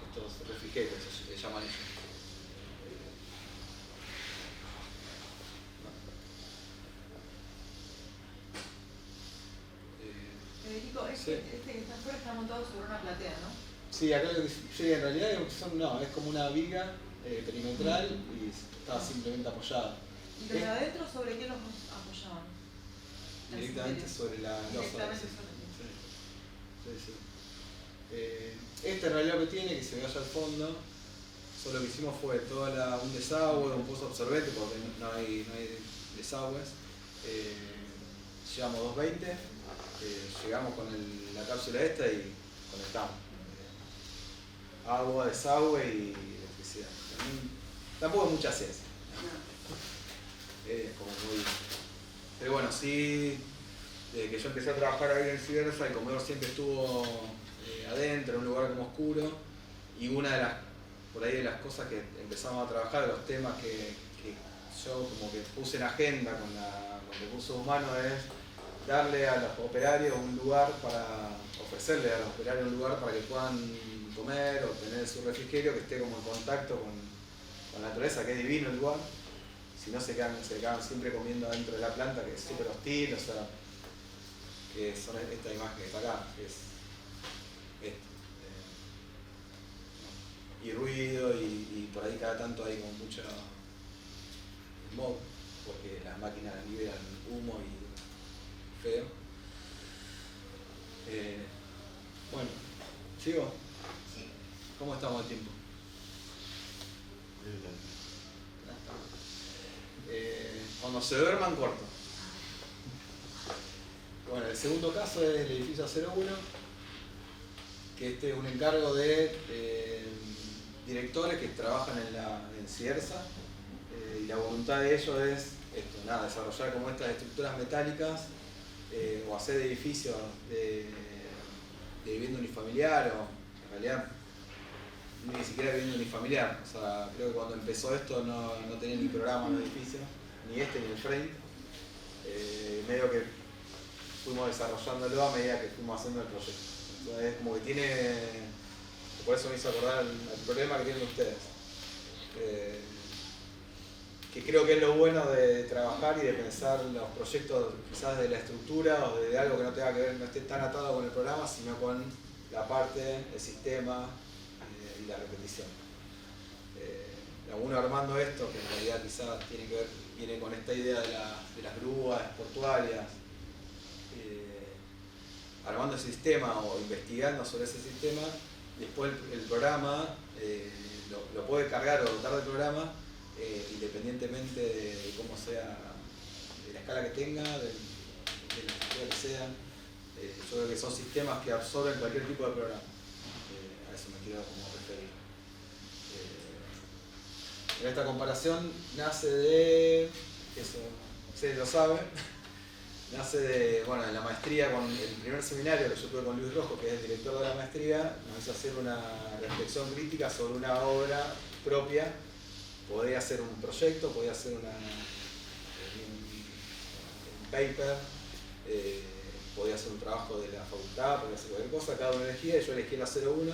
estos refrigeros, se llaman ellos. Federico, este que está afuera está montado sobre una platea, ¿no? Sí, acá lo que sí, en realidad es como una viga perimetral y está simplemente apoyada. ¿Y los de adentro sobre qué los apoyaban? Directamente sobre la losa. Directamente Sí. sobre Sí, sí. Este en realidad lo que tiene, que se ve allá al fondo, solo lo que hicimos fue todo un desagüe, un pozo absorbente, porque no hay desagües. Llevamos 220, llegamos con la cápsula esta y conectamos. Agua, desagüe y electricidad. Tampoco es mucha ciencia. Como muy... Pero bueno, sí, desde que yo empecé a trabajar ahí en Cidersa, el comedor siempre estuvo adentro, en un lugar como oscuro, y una de las cosas que empezamos a trabajar, de los temas que yo como que puse en agenda con recursos humanos, es darle a los operarios un lugar ofrecerle a los operarios un lugar para que puedan comer o tener su refrigerio, que esté como en contacto con la naturaleza, que es divino el lugar. Si no, se quedan siempre comiendo dentro de la planta, que es súper hostil, o sea, que son esta imagen que está acá, que es esto. Y ruido, y por ahí cada tanto hay como mucho smog, porque las máquinas liberan humo y feo. Bueno, ¿sigo? Sí. ¿Cómo estamos de tiempo? Cuando se duerman, corto. Bueno, el segundo caso es el edificio 01, que este es un encargo de directores que trabajan en Cidersa, y la voluntad de ellos es desarrollar como estas estructuras metálicas o hacer edificios de vivienda unifamiliar, o en realidad ni siquiera vivienda unifamiliar. O sea, creo que cuando empezó esto no tenía ni programa en el edificio, ni ni el frame. Medio que fuimos desarrollándolo a medida que fuimos haciendo el proyecto. Entonces es como que tiene, por eso me hizo acordar al problema que tienen ustedes. Que creo que es lo bueno de trabajar y de pensar los proyectos quizás de la estructura o de algo que no tenga que ver, no esté tan atado con el programa, sino con la parte, el sistema y la repetición. Uno armando esto, que en realidad quizás viene con esta idea de las grúas portuarias, armando ese sistema o investigando sobre ese sistema, después el programa lo puede cargar o dotar de programa independientemente de cómo sea, de la escala que tenga, de la estructura que sea. Yo creo que son sistemas que absorben cualquier tipo de programa. eso me quiero como referir. En esta comparación nace de, eso ustedes lo saben, nace de, bueno, en la maestría, con el primer seminario que yo tuve con Luis Rojo, que es el director de la maestría, nos hizo hacer una reflexión crítica sobre una obra propia. Podía ser un proyecto, podía ser un paper, podía ser un trabajo de la facultad, podía ser cualquier cosa, cada uno elegía, y yo elegí la 01,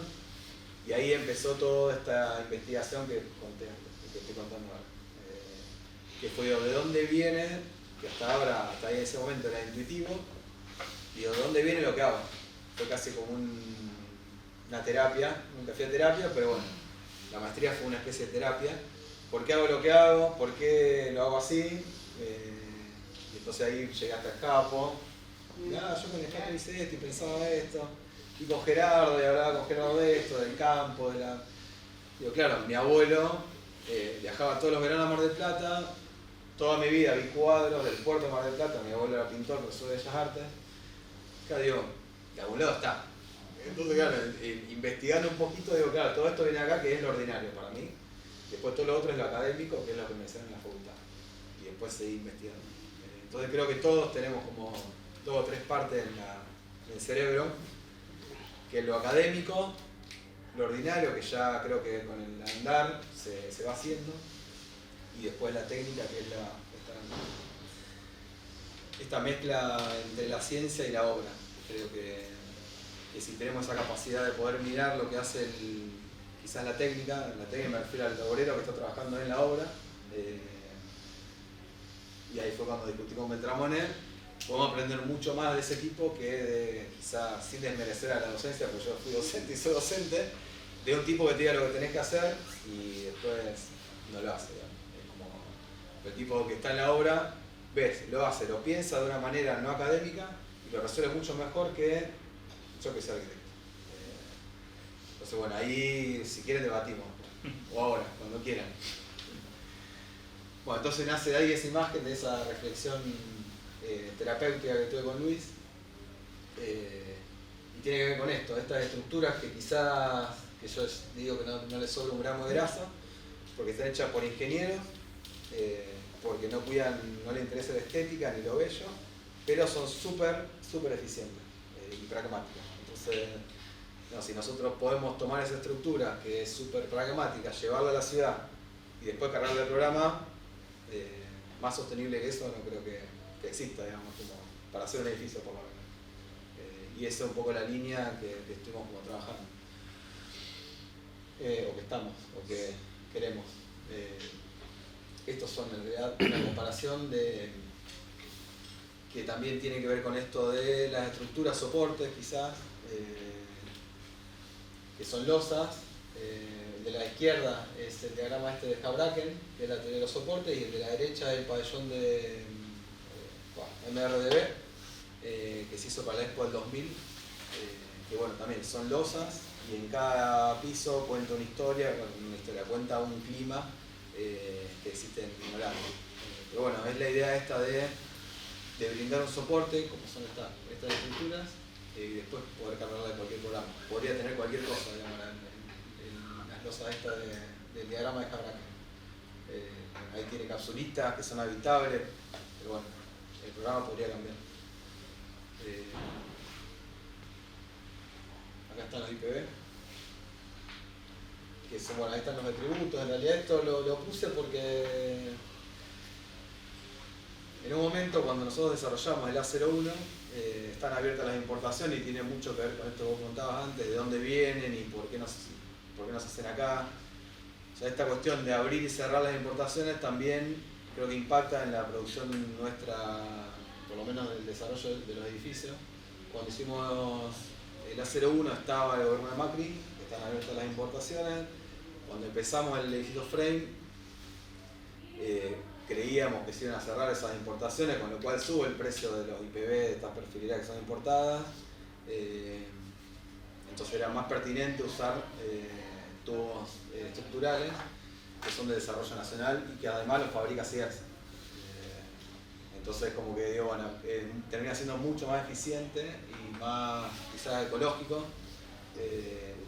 y ahí empezó toda esta investigación que estoy contando ahora. Que fue de dónde viene, que hasta ahora, hasta ahí en ese momento era intuitivo, y de dónde viene lo que hago. Fue casi como una terapia, nunca fui a terapia, pero bueno, la maestría fue una especie de terapia. ¿Por qué hago lo que hago? ¿Por qué lo hago así? Y entonces ahí llegué hasta el capo. Y, yo con el capo hice esto y pensaba esto. Y con Gerardo, y hablaba con Gerardo de esto, del campo, de la... Digo, claro, mi abuelo viajaba todos los veranos a Mar del Plata. Toda mi vida vi cuadros del puerto de Mar del Plata. Mi abuelo era pintor, profesor de Bellas Artes. Claro, digo, de algún lado está. Entonces, claro, investigando un poquito, digo, claro, todo esto viene acá, que es lo ordinario para mí. Después todo lo otro es lo académico, que es lo que me enseñan en la facultad. Y después seguí investigando. Entonces creo que todos tenemos como 2 o 3 partes en el cerebro, que es lo académico, lo ordinario, que ya creo que con el andar se va haciendo, y después la técnica, que es esta mezcla entre la ciencia y la obra. Creo que si tenemos esa capacidad de poder mirar lo que hace quizás la técnica me refiero al obrero que está trabajando en la obra, y ahí fue cuando discutí con Beltramonet. Podemos aprender mucho más de ese tipo que de, quizás sin desmerecer a la docencia, porque yo fui docente y soy docente, de un tipo que te diga lo que tenés que hacer y después no lo hace. Es como el tipo que está en la obra, ves, lo hace, lo piensa de una manera no académica y lo resuelve mucho mejor que yo que soy arquitecto. Entonces bueno, ahí si quieren debatimos, o ahora, cuando quieran. Bueno, entonces nace de ahí esa imagen, de esa reflexión terapéutica que tuve con Luis, y tiene que ver con esto, estas estructuras que quizás, que yo digo que no les sobra un gramo de grasa, porque están hechas por ingenieros, porque no cuidan, no les interesa la estética ni lo bello, pero son súper eficientes y pragmáticas. Entonces, si nosotros podemos tomar esa estructura que es súper pragmática, llevarla a la ciudad y después cargarle el programa, más sostenible que eso no creo que exista, digamos, como para hacer un edificio por lo menos. Y esa es un poco la línea que estuvimos como trabajando, o que estamos, o que queremos. Estos son en realidad una comparación que también tiene que ver con esto de las estructuras soportes, quizás, que son losas. El de la izquierda es el diagrama de Houbraken, que es la teoría de los soportes, y el de la derecha es el pabellón de MRDB, que se hizo para la Expo del 2000, que bueno, también son losas, y en cada piso cuenta una historia, cuenta un clima que existe en Ignorante. Pero bueno, es la idea esta de brindar un soporte, como son estas estructuras, y después poder cargarla de cualquier programa. Podría tener cualquier cosa, digamos, las losas estas del diagrama de Houbraken. Ahí tiene capsulitas que son habitables, pero bueno, el programa podría cambiar. Acá están los IPv, que son, bueno, ahí están los atributos. En realidad esto lo puse porque en un momento cuando nosotros desarrollamos el A01, están abiertas las importaciones y tiene mucho que ver con esto que vos contabas antes, de dónde vienen y por qué no se hacen acá. O sea, esta cuestión de abrir y cerrar las importaciones también creo que impacta en la producción nuestra, por lo menos del desarrollo de los edificios. Cuando hicimos el A01 estaba el gobierno de Macri, que están abiertas las importaciones. Cuando empezamos el edificio Frame, creíamos que se iban a cerrar esas importaciones, con lo cual sube el precio de los IPv de estas perfilerías que son importadas. Entonces era más pertinente usar tubos estructurales que son de desarrollo nacional y que además los fabrica Sears. Entonces como que digo, bueno, termina siendo mucho más eficiente y más quizás ecológico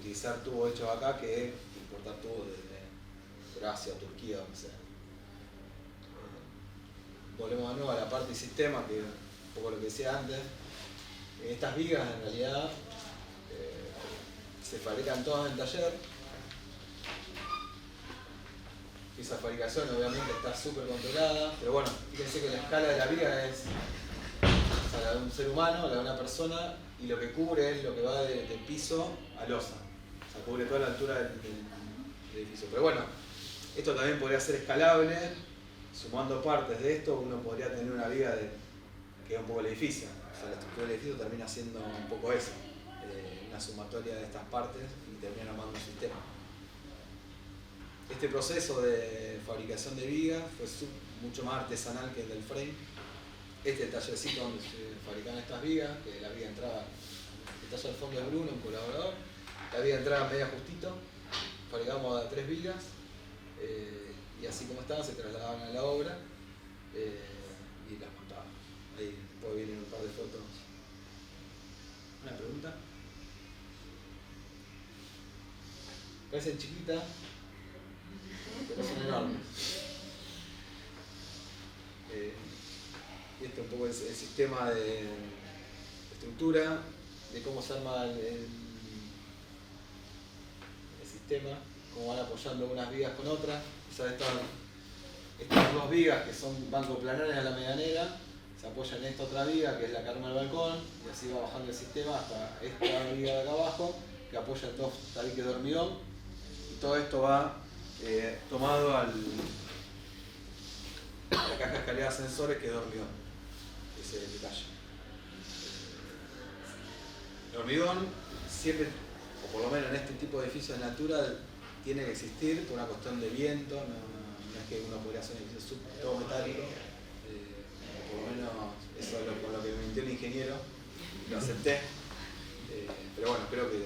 utilizar tubos hechos acá que importar tubos desde Asia, Turquía, donde sea. Volvemos de nuevo a la parte del sistema, que es un poco lo que decía antes. Estas vigas en realidad se fabrican todas en taller. Esa fabricación obviamente está súper controlada, pero bueno, fíjense que la escala de la viga es la de un ser humano, la de una persona, y lo que cubre es lo que va del piso a losa. O sea, cubre toda la altura del edificio. Pero bueno, esto también podría ser escalable. Sumando partes de esto, uno podría tener una viga que es un poco el edificio. O sea, la estructura del edificio termina siendo un poco eso, una sumatoria de estas partes y termina armando un sistema. Este proceso de fabricación de vigas fue mucho más artesanal que el del frame. Este es el tallercito donde se fabricaban estas vigas, que la viga entraba, el taller al fondo de Bruno, un colaborador, la viga entraba media justito, fabricábamos a 3 vigas, y así como estaban se trasladaban a la obra y las montaban. Ahí después vienen un par de fotos. ¿Una pregunta? Parecen chiquitas, pero son enormes. Y este es un poco el sistema de estructura, de cómo se arma el sistema, cómo van apoyando unas vigas con otras. O sea, estas 2 vigas que son bancoplanares a la medianera, se apoyan en esta otra viga que es la que arma el balcón, y así va bajando el sistema hasta esta viga de acá abajo, que apoya en 2 tabiques de hormigón, y todo esto va tomado a la caja de escalera de sensores que es de hormigón. Ese es el detalle. El hormigón siempre, o por lo menos en este tipo de edificios de natura, tiene que existir por una cuestión de viento, no es que uno podría hacer un edificio todo metálico, por lo menos eso es con lo que me mintió el ingeniero, lo acepté, pero bueno, creo que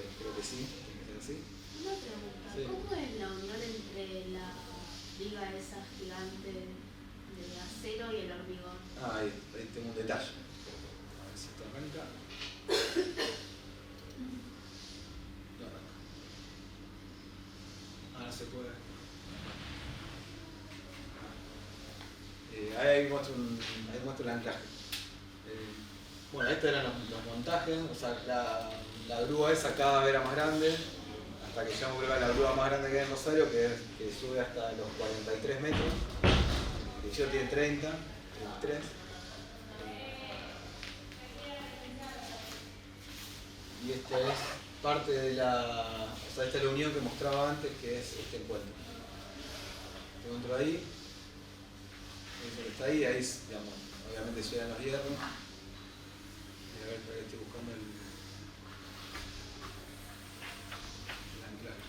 sí, tiene que ser así. Una pregunta, Sí. ¿cómo es la unión entre la viga esa gigante de acero y el hormigón? Ahí tengo un detalle. A ver si esto arranca. No se puede. Ahí muestro el anclaje. Bueno, estos eran los montajes, o sea, la grúa esa cada vez era más grande, hasta que llegamos creo a la grúa más grande que hay en Rosario, que sube hasta los 43 metros. El edificio tiene 33. Y esta es parte de esta es la unión que mostraba antes, que es este encuentro. Este encuentro ahí, eso que está ahí, digamos, obviamente llegan los hierros. Y a ver, por ahí estoy buscando el anclaje.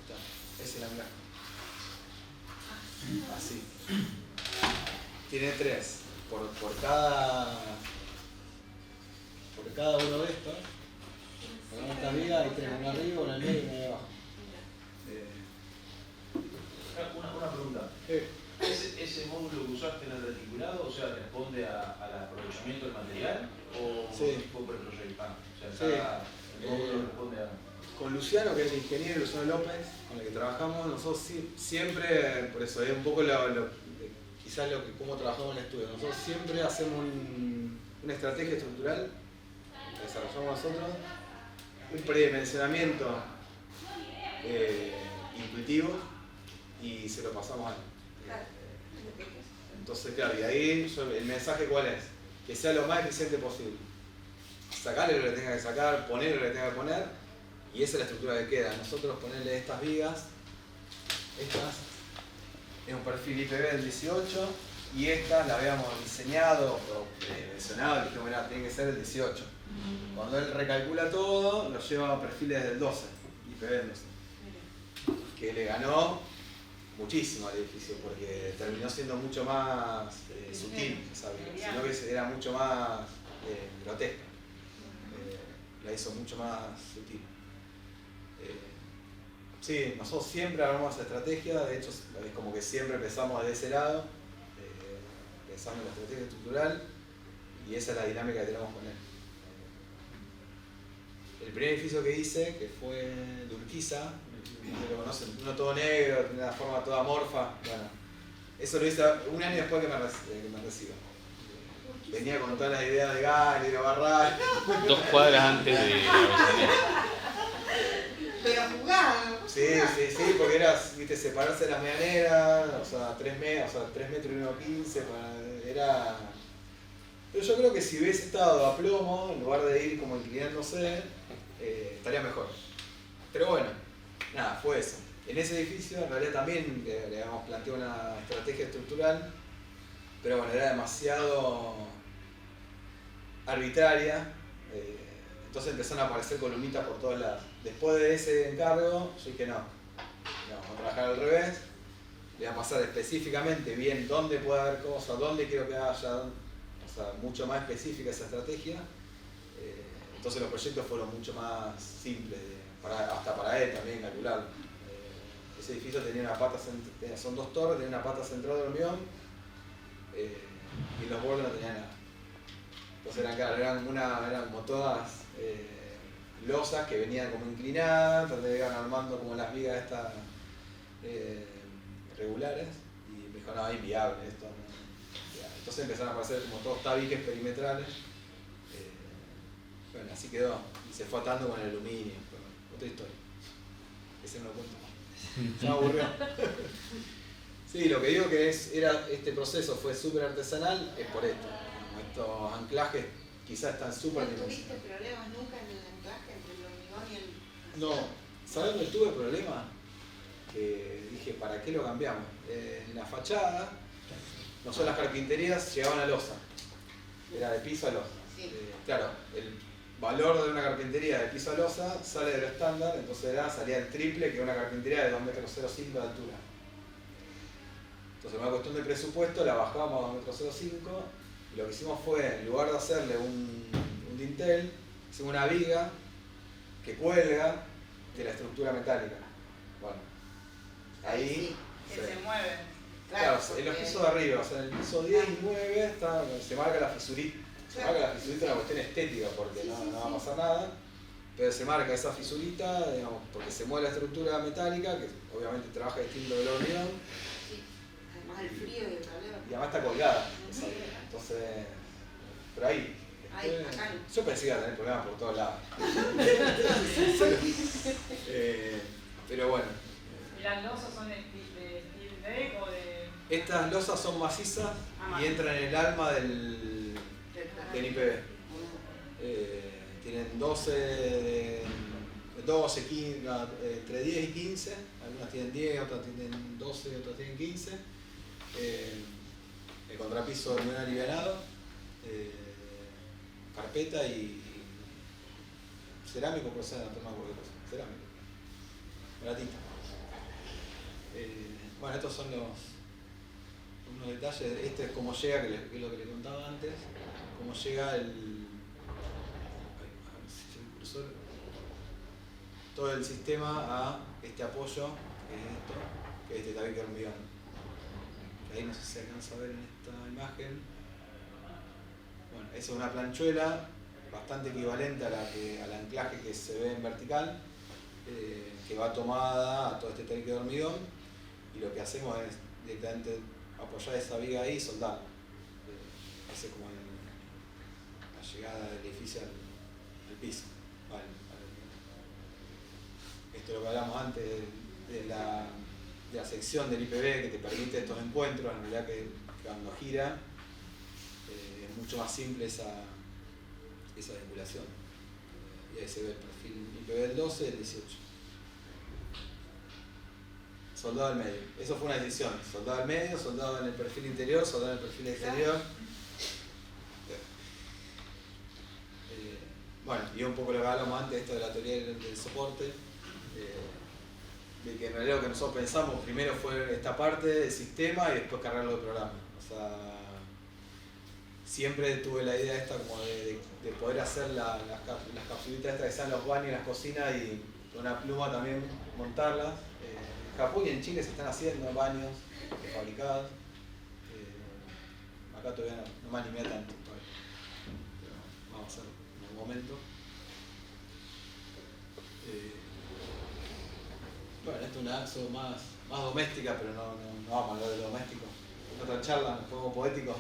Está, es el anclaje. Así. Tiene 3. Por cada uno de estos, ponemos esta viga, hay 3, una arriba, una en el medio y una abajo. Una pregunta. ¿Ese módulo que usaste en el reticulado, o sea, responde al aprovechamiento del material o Sí. fue por el proyecto? O sea, Sí. el módulo responde a... Con Luciano, que es el ingeniero, Luciano López, con el que trabajamos, nosotros siempre, por eso es un poco quizás cómo trabajamos en el estudio. Nosotros siempre hacemos una estrategia estructural que desarrollamos nosotros, un predimensionamiento intuitivo y se lo pasamos a él. Entonces, claro, y ahí el mensaje ¿cuál es? Que sea lo más eficiente posible. Sacarle lo que tenga que sacar, ponerle lo que tenga que poner, y esa es la estructura que queda. Nosotros ponerle estas vigas, estas es un perfil IPV del 18, y estas la habíamos diseñado o mencionado, dijimos, mira, tiene que ser el 18. Cuando él recalcula todo, lo lleva a perfiles del 12, IPV del 12, que le ganó muchísimo al edificio porque terminó siendo mucho más sutil esa viga, sino que era mucho más grotesca, la hizo mucho más sutil. Sí, nosotros siempre armamos esa estrategia, de hecho es como que siempre empezamos desde ese lado, pensando en la estrategia estructural y esa es la dinámica que tenemos con él. El primer edificio que hice, que fue de Urquiza, no lo conocen, uno todo negro, tiene una forma toda amorfa, bueno, eso lo hice un año después que me recibo. Venía con todas las ideas de Gali, de Barral. 2 cuadras antes de Avellaneda. Pero jugado. Sí, porque era, viste, separarse de las medianeras, o sea, 3 metros y 1,15, era... Pero yo creo que si hubiese estado a plomo, en lugar de ir como inclinándose, estaría mejor. Pero bueno, nada, fue eso. En ese edificio en realidad también le habíamos planteado una estrategia estructural, pero bueno, era demasiado arbitraria, entonces empezaron a aparecer columnitas por todos lados. Después de ese encargo, yo dije no, vamos a trabajar al revés, le voy a pasar específicamente bien dónde puede haber cosas, dónde quiero que haya, o sea, mucho más específica esa estrategia. Entonces los proyectos fueron mucho más simples, hasta para él también calcularlo. Ese edificio tenía una pata, son 2 torres, tenía una pata central de hormigón y los bordes no tenían nada. Entonces eran como todas losas que venían como inclinadas, donde iban armando como las vigas estas regulares, y me dijo, no, es inviable esto. Entonces empezaron a aparecer como todos tabiques perimetrales. Bueno, así quedó, y se fue atando con el aluminio, pero otra historia. Ese no lo cuento más. Ya me aburrió. Sí, lo que digo que era este proceso fue súper artesanal, es por esto. Estos anclajes quizás están súper ¿No tuviste dimensionados. problemas nunca en el anclaje entre el hormigón y el...? No, ¿sabes dónde tuve problemas? Que dije, ¿para qué lo cambiamos? En la fachada, no son las carpinterías, llegaban a losa. Era de piso a losa. Sí. Claro, el valor de una carpintería de piso a losa sale de lo estándar, entonces salía el triple que una carpintería de 2,05 metros de altura. Entonces, una cuestión de presupuesto, la bajamos a 2,05 metros y lo que hicimos fue, en lugar de hacerle un dintel, hicimos una viga que cuelga de la estructura metálica. Bueno, ahí Que se mueve. Claro, en porque- los pisos de arriba, o sea, en el piso 10 y 9 se marca la fisurita. Se marca la fisurita, una cuestión estética, porque no va a pasar nada, pero se marca esa fisurita, digamos, porque se mueve la estructura metálica, que obviamente trabaja distinto del hormigón, Sí, además el frío y el calor. y además está colgada. Entonces, pero ahí. Ahí, acá no. Yo pensé que iba a tener problemas por todos lados. Pero bueno. ¿Y las losas son de steel deck o de...? Estas losas son macizas y entran en el alma del IPV. Tienen 12, 15, entre 10 y 15, algunas tienen 10, otras tienen 12, otras tienen 15. El contrapiso de un alivianado, carpeta y cerámico, por ser no me acuerdo qué cosa, cerámico, baratito. Bueno, estos son unos detalles. Este es cómo llega, que es lo que le contaba antes, cómo llega todo el sistema a este apoyo, que es este tabique de hormigón. Ahí no sé si se alcanza a ver en esta imagen. Bueno, esa es una planchuela bastante equivalente al anclaje que se ve en vertical, que va tomada a todo este tabique de hormigón, y lo que hacemos es directamente apoyar esa viga ahí y soldar. Hace como la llegada del edificio al piso. Vale. Esto es lo que hablamos antes de la sección del IPV que te permite estos encuentros, en realidad que cuando gira es mucho más simple esa vinculación. Y ahí se ve el perfil IPV del 12 y del 18. Soldado al medio. Eso fue una decisión. Soldado al medio, soldado en el perfil interior, soldado en el perfil exterior. Bueno, y un poco lo que hablamos antes, esto de la teoría del soporte. De que en realidad lo que nosotros pensamos primero fue esta parte del sistema y después cargarlo de programa. O sea, siempre tuve la idea esta como de poder hacer las capsulitas estas que sean los baños y las cocinas y con una pluma también montarlas. En Japón y en Chile se están haciendo baños fabricados. Acá todavía no me animé tanto. vamos a hacer en algún momento. Bueno, esto es una AXO más doméstica, pero no vamos a hablar de lo doméstico. Otra charla, un poco poético.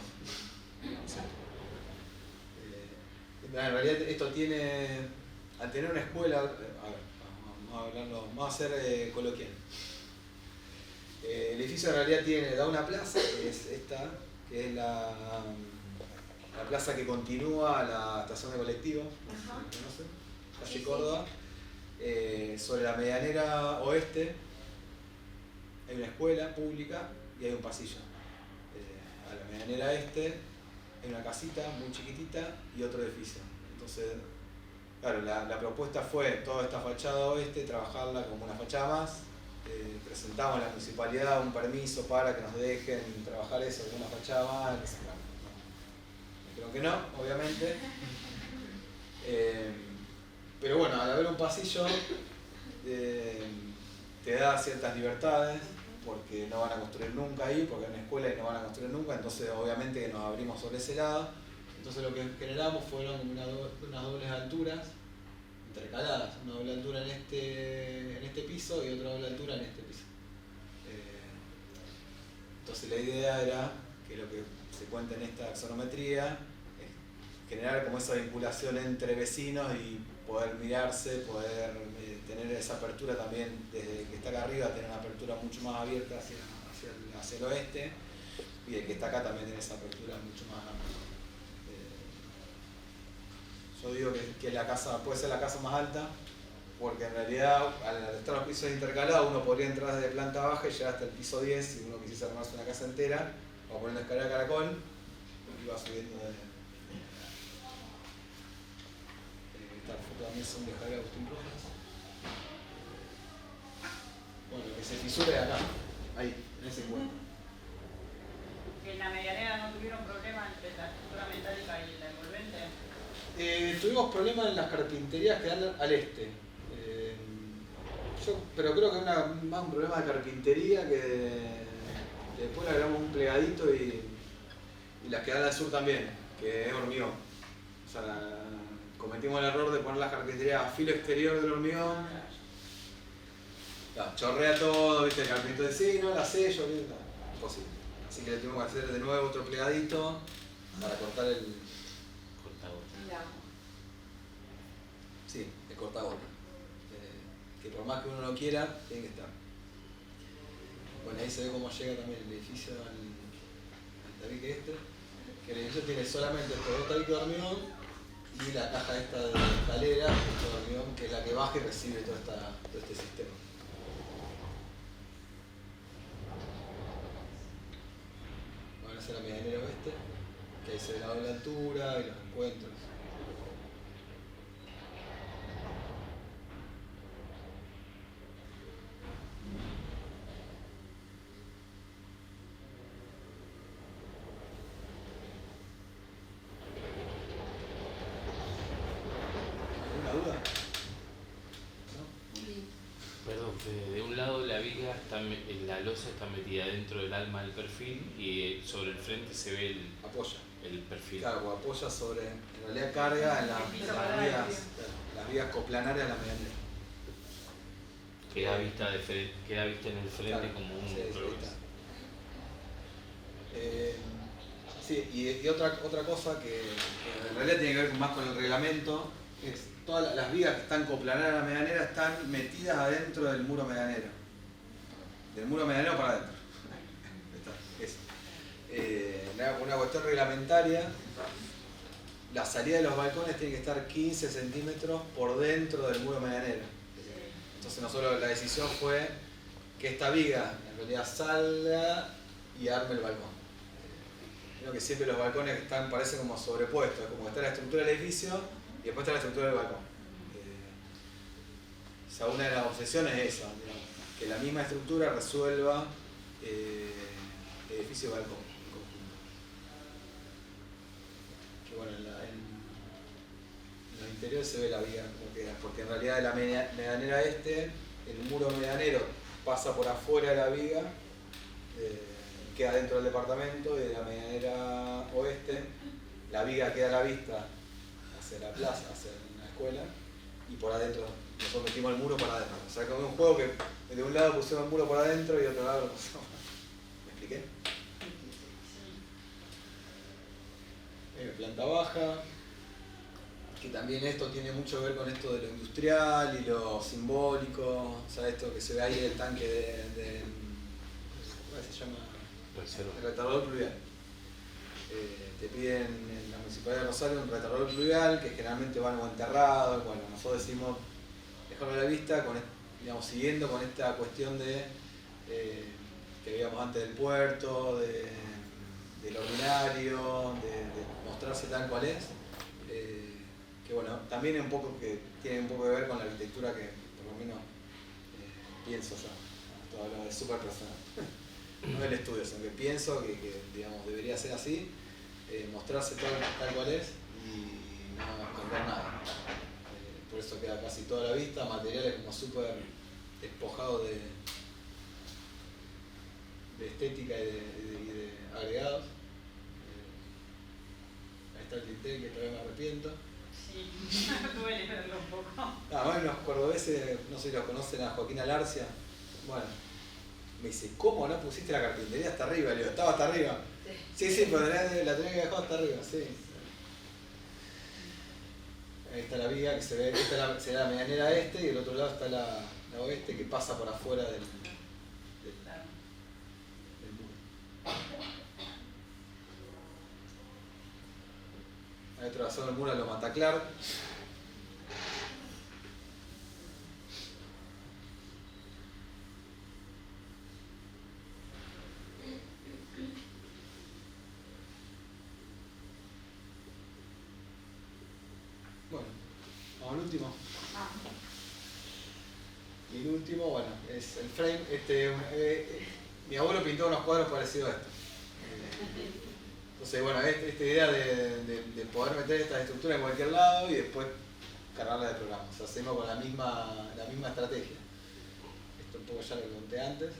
No sé. En realidad esto tiene, al tener una escuela, a ver, vamos a hacer coloquial. El edificio en realidad da una plaza, que es esta, que es la plaza que continúa a la estación de colectivo, no sé si la conocen, calle Córdoba. Sobre la medianera oeste hay una escuela pública y hay un pasillo. A la medianera este hay una casita muy chiquitita y otro edificio. Entonces, claro, la propuesta fue toda esta fachada oeste, trabajarla como una fachada más. Presentamos a la municipalidad un permiso para que nos dejen trabajar eso como una fachada más. Creo que no, obviamente. Pero bueno, al haber un pasillo te da ciertas libertades porque no van a construir nunca ahí, porque es una escuela y no van a construir nunca, entonces obviamente que nos abrimos sobre ese lado. Entonces lo que generamos fueron unas dobles alturas intercaladas, una doble altura en este piso y otra doble altura en este piso. Entonces la idea era que lo que se cuenta en esta axonometría es generar como esa vinculación entre vecinos y poder mirarse, poder tener esa apertura también desde que está acá arriba, tener una apertura mucho más abierta hacia el oeste, y el que está acá también tiene esa apertura mucho más amplia. Yo digo que la casa puede ser la casa más alta, porque en realidad al estar los pisos intercalados uno podría entrar desde planta baja y llegar hasta el piso 10 si uno quisiese armarse una casa entera, o poner una escalera caracol y va subiendo de... Estas fotos también son de Javier Agustín Rojas. Bueno, que se fisure acá, ahí, en ese encuentro. ¿En la medianera no tuvieron problema entre la estructura metálica y la envolvente? Tuvimos problemas en las carpinterías que dan al este. Pero creo que es más un problema de carpintería que después le agregamos un plegadito y las que dan al sur también, que es hormigón. O sea, cometimos el error de poner las carpinterías a filo exterior del hormigón. Claro, chorrea todo, viste, el carpintero dice, sí, no la sello, imposible. Así que le tuvimos que hacer de nuevo otro plegadito para cortar el cortagota. Sí, el cortagota. Que por más que uno no quiera, tiene que estar. Bueno, ahí se ve cómo llega también el edificio al tabique este. Que el edificio tiene solamente estos dos tabiques de hormigón y la caja esta de escalera de hormigón, que es la que baja y recibe todo este sistema. Bueno, esa es la medianera oeste, que ahí se ve la doble altura y los encuentros. De un lado la viga la losa está metida dentro del alma del perfil y sobre el frente se ve el perfil. Claro, apoya sobre, en realidad carga en las vigas coplanarias de la medianera. Queda vista en el frente, claro, como un progreso. Sí, y otra cosa que en realidad tiene que ver más con el reglamento es todas las vigas que están coplanarias a la medianera están metidas adentro del muro medianero. Del muro medianero para adentro. Una cuestión reglamentaria, la salida de los balcones tiene que estar 15 centímetros por dentro del muro medianero. Entonces nosotros la decisión fue que esta viga en realidad salga y arme el balcón. Creo que siempre los balcones parecen como sobrepuestos, como que está la estructura del edificio y después está la estructura del balcón. O sea, una de las obsesiones es esa, digamos, que la misma estructura resuelva edificio y balcón. Que bueno, en los interiores se ve la viga como queda, porque en realidad de la medianera este, el muro medianero pasa por afuera de la viga, queda dentro del departamento, y de la medianera oeste, la viga queda a la vista hacia la plaza, hacia la escuela, y por adentro nosotros metimos el muro para adentro. O sea, como un juego que de un lado pusimos el muro por adentro y de otro lado lo pusimos. ¿Me expliqué? Planta baja, que también esto tiene mucho que ver con esto de lo industrial y lo simbólico, o sea, esto que se ve ahí del tanque de ¿cómo se llama? El retardador pluvial. Te piden en la Municipalidad de Rosario un retardador pluvial que generalmente van o enterrados. Bueno, nosotros decimos dejarlo a la vista, digamos, siguiendo con esta cuestión de que veíamos antes del puerto, del ordinario, de mostrarse tal cual es. Que bueno, también es un poco que tiene un poco que ver con la arquitectura que por lo menos pienso yo. Esto hablo de súper personal. No del estudio, sino que pienso que digamos, debería ser así, mostrarse tal cual es y no esconder nada. Por eso queda casi toda la vista, materiales como súper despojados de estética y de agregados. Ahí está el tintel que todavía me arrepiento. Sí, duele verlo un poco. Bueno, los cordobeses, no sé si los conocen, a Joaquín Alarcia. Bueno, me dice, ¿cómo no pusiste la carpintería hasta arriba? Le digo, estaba hasta arriba. Sí, pero la tenía que dejar hasta arriba, sí. Ahí está la vía que se ve, esta será la medianera este y el otro lado está la oeste que pasa por afuera del muro. Hay otro lado del muro, lo Mataclar. Bueno, vamos al último. Y el último, bueno, es el frame. Mi abuelo pintó unos cuadros parecidos a estos. Entonces, bueno, esta idea de poder meter esta estructura en cualquier lado y después cargarla de programa. O sea, hacemos con la misma estrategia. Esto un poco ya lo conté antes.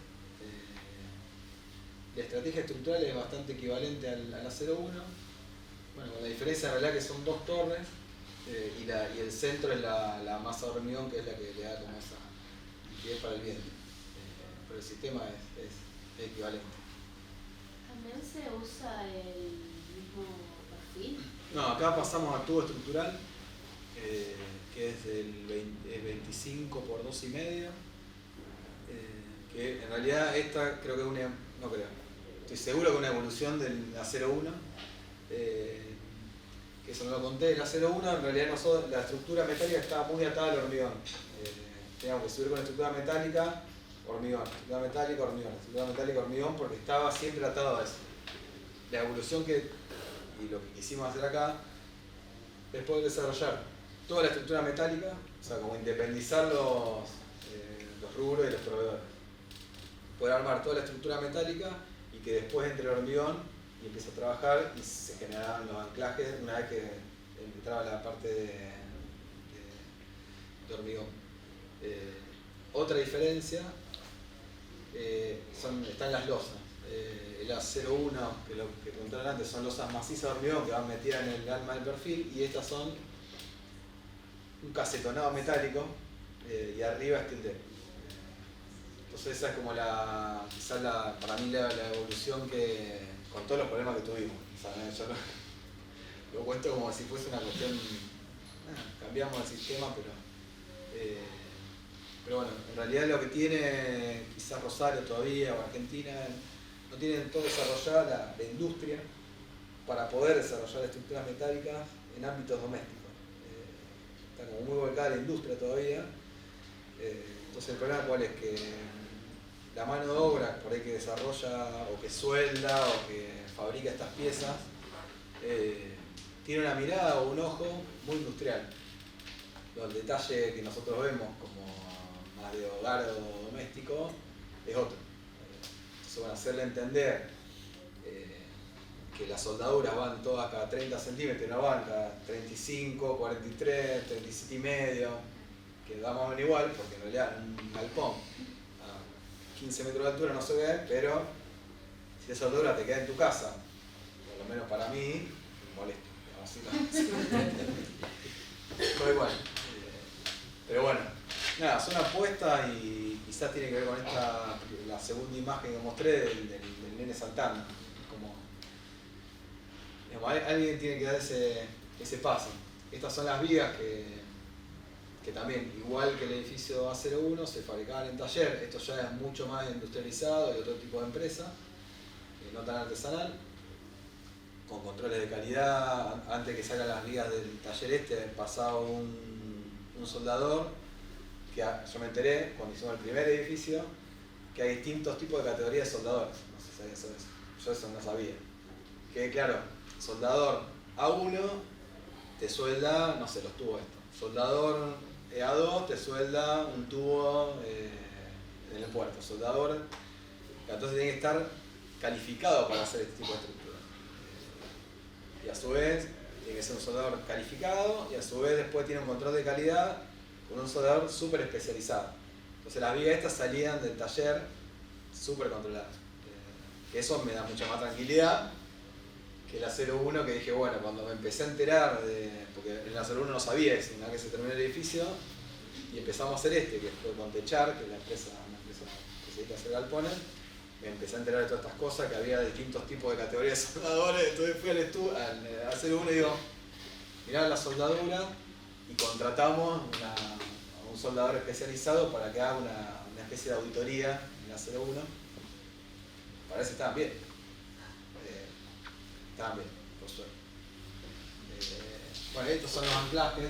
La estrategia estructural es bastante equivalente a la 01. Bueno, con la diferencia en realidad que son dos torres y el centro es la masa de hormigón, que es la que le da como esa liquidez para el viento. Pero el sistema es equivalente. ¿También se usa el mismo perfil? No, acá pasamos a tubo estructural, que es del 25 por 2,5. Que en realidad esta creo que es una, no creo, estoy seguro que es una evolución de la 01. Que eso no lo conté, la 01 en realidad la estructura metálica estaba muy atada al hormigón. Teníamos que subir con la estructura metálica, hormigón, estructura metálica, hormigón, estructura metálica, hormigón, porque estaba siempre atado a eso. La evolución y lo que quisimos hacer acá es poder desarrollar toda la estructura metálica, o sea, como independizar los rubros y los proveedores. Poder armar toda la estructura metálica y que después entre el hormigón y empieza a trabajar y se generaban los anclajes una vez que entraba la parte de hormigón. Otra diferencia están las losas. Las 01, que lo que preguntaron antes, son losas macizas de hormigón que van metidas en el alma del perfil, y estas son un casetonado metálico y arriba es tintel. Entonces esa es como quizás para mí la evolución que, con todos los problemas que tuvimos. O sea, yo lo cuento como si fuese una cuestión, cambiamos el sistema, pero bueno, en realidad lo que tiene quizás Rosario todavía o Argentina, no tienen todo desarrollada la industria para poder desarrollar estructuras metálicas en ámbitos domésticos. Está como muy volcada la industria todavía. Entonces el problema cuál es que la mano de obra por ahí que desarrolla o que suelda o que fabrica estas piezas tiene una mirada o un ojo muy industrial. El detalle que nosotros vemos como más de hogar o doméstico es otro. Entonces, bueno, hacerle entender que las soldaduras van todas cada 30 centímetros, no van cada 35, 43, 37 y medio, que da más o menos igual, porque en realidad un galpón a 15 metros de altura no se ve, pero si esa soldadura te queda en tu casa, por lo menos para mí, molesto. básicamente. Pero igual. Pero bueno, nada, son apuestas y quizás tiene que ver con la segunda imagen que mostré del nene saltando. Como, digamos, alguien tiene que dar ese paso. Estas son las vigas que también, igual que el edificio A01, se fabricaban en taller. Esto ya es mucho más industrializado y otro tipo de empresa, no tan artesanal, con controles de calidad. Antes que salgan las vigas del taller pasaba un soldador, que yo me enteré cuando hicimos el primer edificio, que hay distintos tipos de categorías de soldadores. No sé si sabías eso. Yo eso no sabía. Que claro, soldador A1 te suelda, no sé, los tubos estos. Soldador A2 te suelda un tubo en el puerto. Soldador, entonces tiene que estar calificado para hacer este tipo de estructura. Y a su vez tiene que ser un soldador calificado y a su vez después tiene un control de calidad con un soldador súper especializado. Entonces las vigas estas salían del taller súper controladas. Eso me da mucha más tranquilidad que el A01, que dije, bueno, cuando me empecé a enterar porque en el A01 no sabía eso, una vez que se terminó el edificio y empezamos a hacer que fue con Techar, que es una empresa que se dedica a hacer galpones, me empecé a enterar de todas estas cosas, que había distintos tipos de categorías de soldadores. Entonces fui al A01 y digo, mirá la soldadura, y contratamos a un soldador especializado para que haga una especie de auditoría en la 01. Parece que estaban bien. Estaban bien, por suerte. Bueno, estos son los anclajes.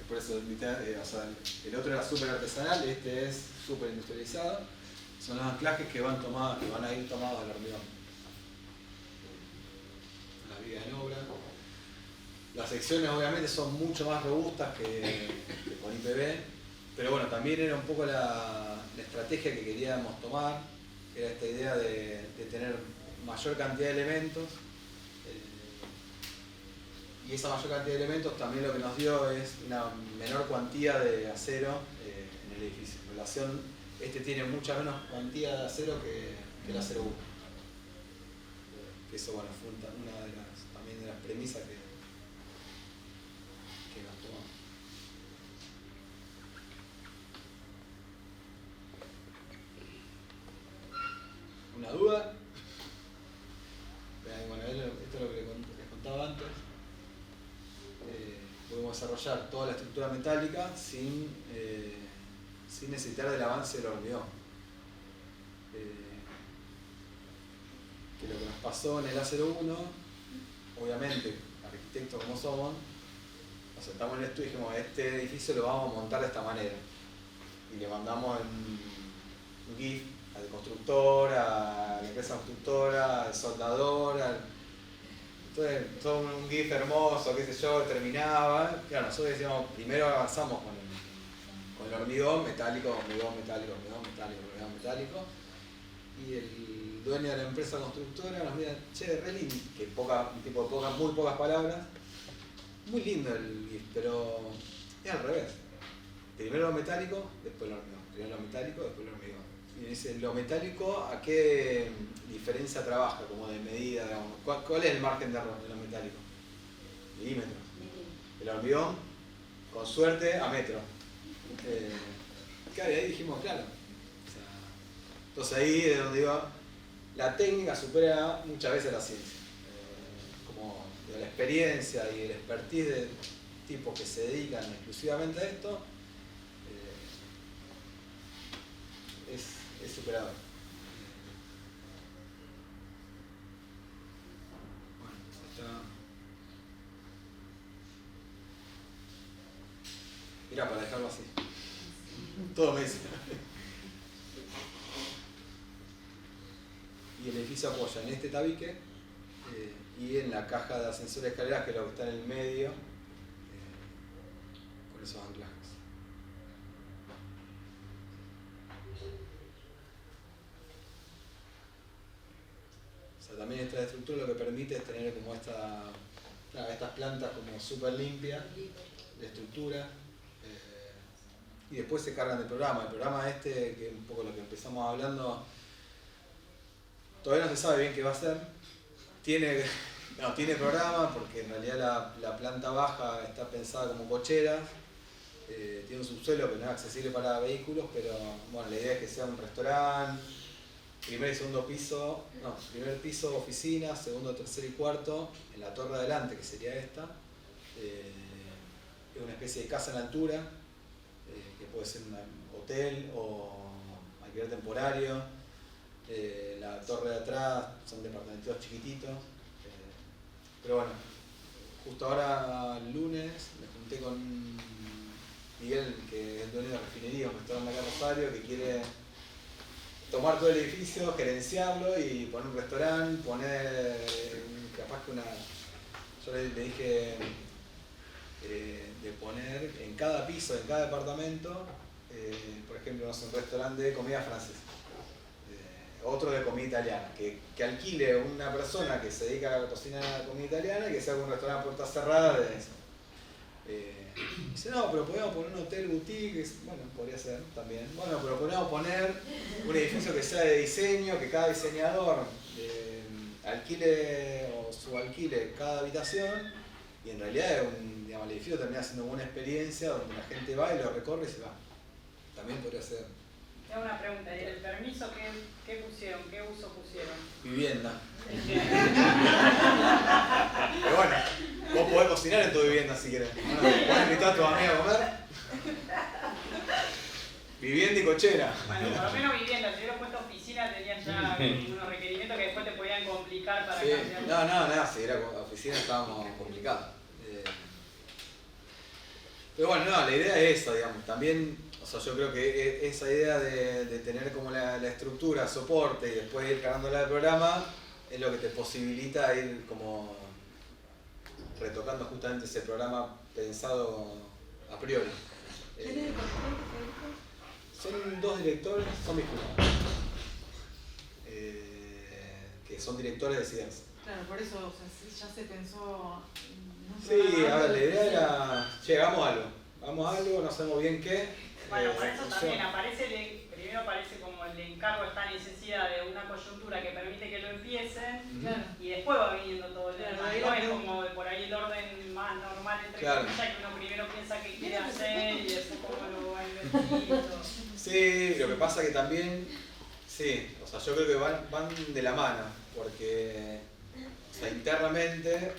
Por eso el otro era súper artesanal, este es súper industrializado. Son los anclajes que van a ir tomados al hormigón. Las vigas en obra. Las secciones obviamente son mucho más robustas que con IPB, pero bueno, también era un poco la estrategia que queríamos tomar, que era esta idea de tener mayor cantidad de elementos, y esa mayor cantidad de elementos también lo que nos dio es una menor cuantía de acero en el edificio. En relación, tiene mucha menos cuantía de acero que el A01. Que eso bueno, fue una también de las premisas que nos tomamos. ¿Una duda? Bueno, esto es lo que les contaba antes. Podemos desarrollar toda la estructura metálica sin necesitar del avance del hormigón. Que lo que nos pasó en el A01, obviamente, arquitectos como somos, nos sentamos en el estudio y dijimos, este edificio lo vamos a montar de esta manera. Y le mandamos un GIF al constructor, a la empresa constructora, al soldador, entonces todo un GIF hermoso, qué sé yo, terminaba. Claro, nosotros decíamos, primero avanzamos con el hormigón metálico, hormigón metálico. Y el dueño de la empresa constructora nos mira, che, re lindo, que muy pocas palabras. Muy lindo el GIF, pero es al revés. Primero lo metálico, después el hormigón. Primero lo metálico, después el hormigón. Y dice, lo metálico, ¿a qué diferencia trabaja? Como de medida, digamos. ¿Cuál es el margen de error de lo metálico? Milímetros. El hormigón, con suerte, a metro. Claro, y ahí dijimos, claro. Entonces ahí es donde iba, la técnica supera muchas veces la ciencia. Como de la experiencia y el expertise de tipos que se dedican exclusivamente a esto, es superador. Bueno, está. Mirá, para dejarlo así. Todo me dice. Y el edificio apoya en este tabique y en la caja de ascensor de escaleras, que es lo que está en el medio, con esos anclajes. O sea, también esta estructura lo que permite es tener como estas plantas como súper limpias de estructura. Y después se cargan del programa. El programa que es un poco lo que empezamos hablando, todavía no se sabe bien qué va a ser. Tiene No, tiene programa porque en realidad la planta baja está pensada como cochera. Tiene un subsuelo que no es accesible para vehículos, pero bueno, la idea es que sea un restaurante, primer y segundo piso, no, primer piso oficina, segundo, tercero y cuarto, en la torre de adelante, que sería esta. Es una especie de casa en altura, que puede ser un hotel o alquiler temporario. La torre de atrás son departamentos chiquititos. Pero bueno, justo ahora el lunes me junté con Miguel, que es el dueño de la refinería, un restaurante acá en Rosario, que quiere tomar todo el edificio, gerenciarlo y poner un restaurante, poner capaz que yo le dije de poner en cada piso, en cada departamento, por ejemplo, no sé, un restaurante de comida francesa, otro de comida italiana, que alquile una persona que se dedica a cocinar comida italiana y que sea un restaurante a puerta cerrada de eso. Dice, no, pero podemos poner un hotel boutique, bueno, podría ser también. Bueno, pero podemos poner un edificio que sea de diseño, que cada diseñador alquile o subalquile cada habitación, y en realidad el edificio termina siendo una experiencia donde la gente va y lo recorre y se va. También podría ser. Tengo una pregunta, ¿y el permiso qué pusieron? ¿Qué uso pusieron? Vivienda. Pero bueno, vos podés cocinar en tu vivienda si querés. Bueno, podés invitar a tu amiga a comer. Vivienda y cochera. Bueno, por lo menos vivienda. Si hubieras puesto oficina tenías ya unos requerimientos que después te podían complicar para cambiar. No, si era oficina estábamos complicados. Pero bueno, no, la idea es esa, digamos. También, o sea, yo creo que esa idea de tener como la estructura, soporte y después ir cargándola del programa es lo que te posibilita ir como retocando justamente ese programa pensado a priori. Son dos directores, son mis cuñados, que son directores de CIDERS. Claro, por eso o sea, ya se pensó. Sí, a ver, la idea era, che, hagamos algo, no sabemos bien qué. Bueno, por eso también primero aparece como el encargo, esta necesidad de una coyuntura que permite que lo empiecen, y después va viniendo todo el demás. No es como por ahí el orden más normal entre comillas, que uno primero piensa qué quiere hacer y después cómo lo va a invertir. Sí, lo que pasa que también, sí, o sea, yo creo que van de la mano, porque o sea, internamente,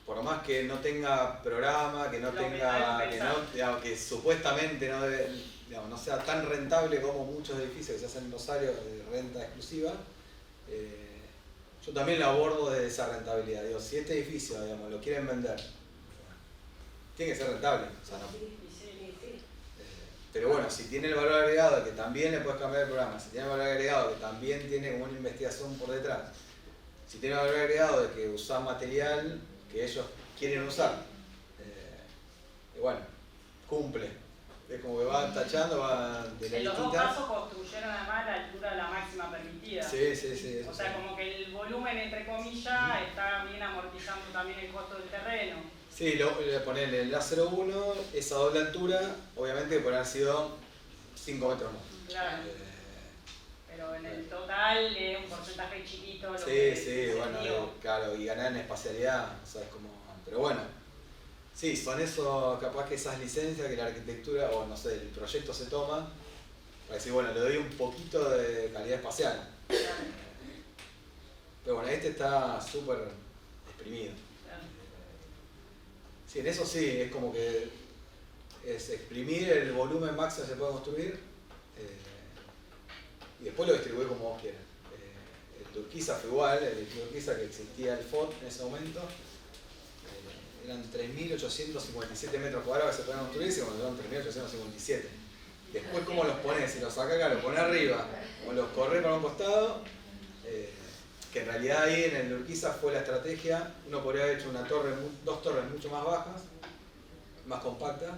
por más que no tenga programa, que no tenga, que supuestamente no debe, digamos, no sea tan rentable como muchos edificios que se hacen en Rosario de renta exclusiva, yo también lo abordo desde esa rentabilidad. Digo, si este edificio, digamos, lo quieren vender, tiene que ser rentable, o sea, no. Pero bueno, si tiene el valor agregado de que también le puedes cambiar el programa, si tiene el valor agregado de que también tiene como una investigación por detrás, si tiene el valor agregado de que usás material que ellos quieren usar, y bueno, cumple. Es como que va tachando, va de la En los dos listita. casos construyeron además a la altura de la máxima permitida. Sí. O sea, como que el volumen, entre comillas, está bien amortizando también el costo del terreno. Sí, ponerle el A01, esa doble altura, obviamente podrían haber sido 5 metros más. Claro. Pero en el total es un porcentaje chiquito. Lo Sí, que bueno, claro, y ganar en espacialidad, o sea, es como. Pero bueno, sí, son eso, capaz que esas licencias que la arquitectura, o no sé, el proyecto se toma, para decir, bueno, le doy un poquito de calidad espacial. Pero bueno, este está súper exprimido. Sí, en eso sí, es como que es exprimir el volumen máximo que se puede construir y después lo distribuir como vos quieras. El de Urquiza fue igual, el de Urquiza que existía el FOT en ese momento, eran 3.857 metros cuadrados que se podían construir y se construyeron 3.857. Después, ¿cómo los pones? Si los sacás acá, los pones arriba o los corres para un costado, que en realidad ahí en el Urquiza fue la estrategia. Uno podría haber hecho dos torres mucho más bajas, más compactas,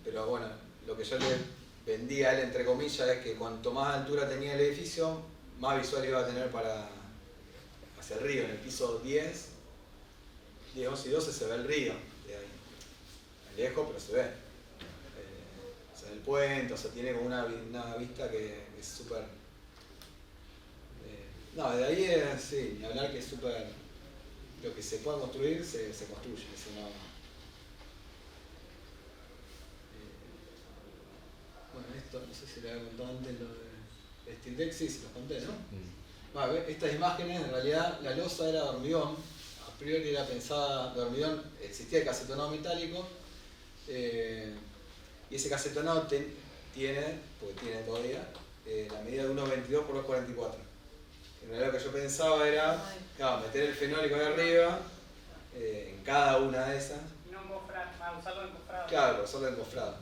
pero bueno, lo que yo le vendía a él, entre comillas, es que cuanto más altura tenía el edificio, más visual iba a tener hacia el río. En el piso 10, 11 y 12 se ve el río de ahí, lejos, pero se ve. O sea, el puente, o sea, tiene como una vista que es súper. No, de ahí sí, ni hablar que es súper lo que se pueda construir se construye. Eso no. Bueno, esto no sé si le había contado antes lo de Steel Deck, sí, se los conté, ¿no? Bueno, estas imágenes, en realidad la losa era de hormigón, a priori era pensada de hormigón, existía el casetonado metálico, y ese casetonado tiene, porque tiene todavía, la medida de 1,22 por 2,44. En realidad lo que yo pensaba era, claro, meter el fenólico ahí arriba, en cada una de esas. Y no encofrar, usarlo encofrado. Claro, usarlo encofrado.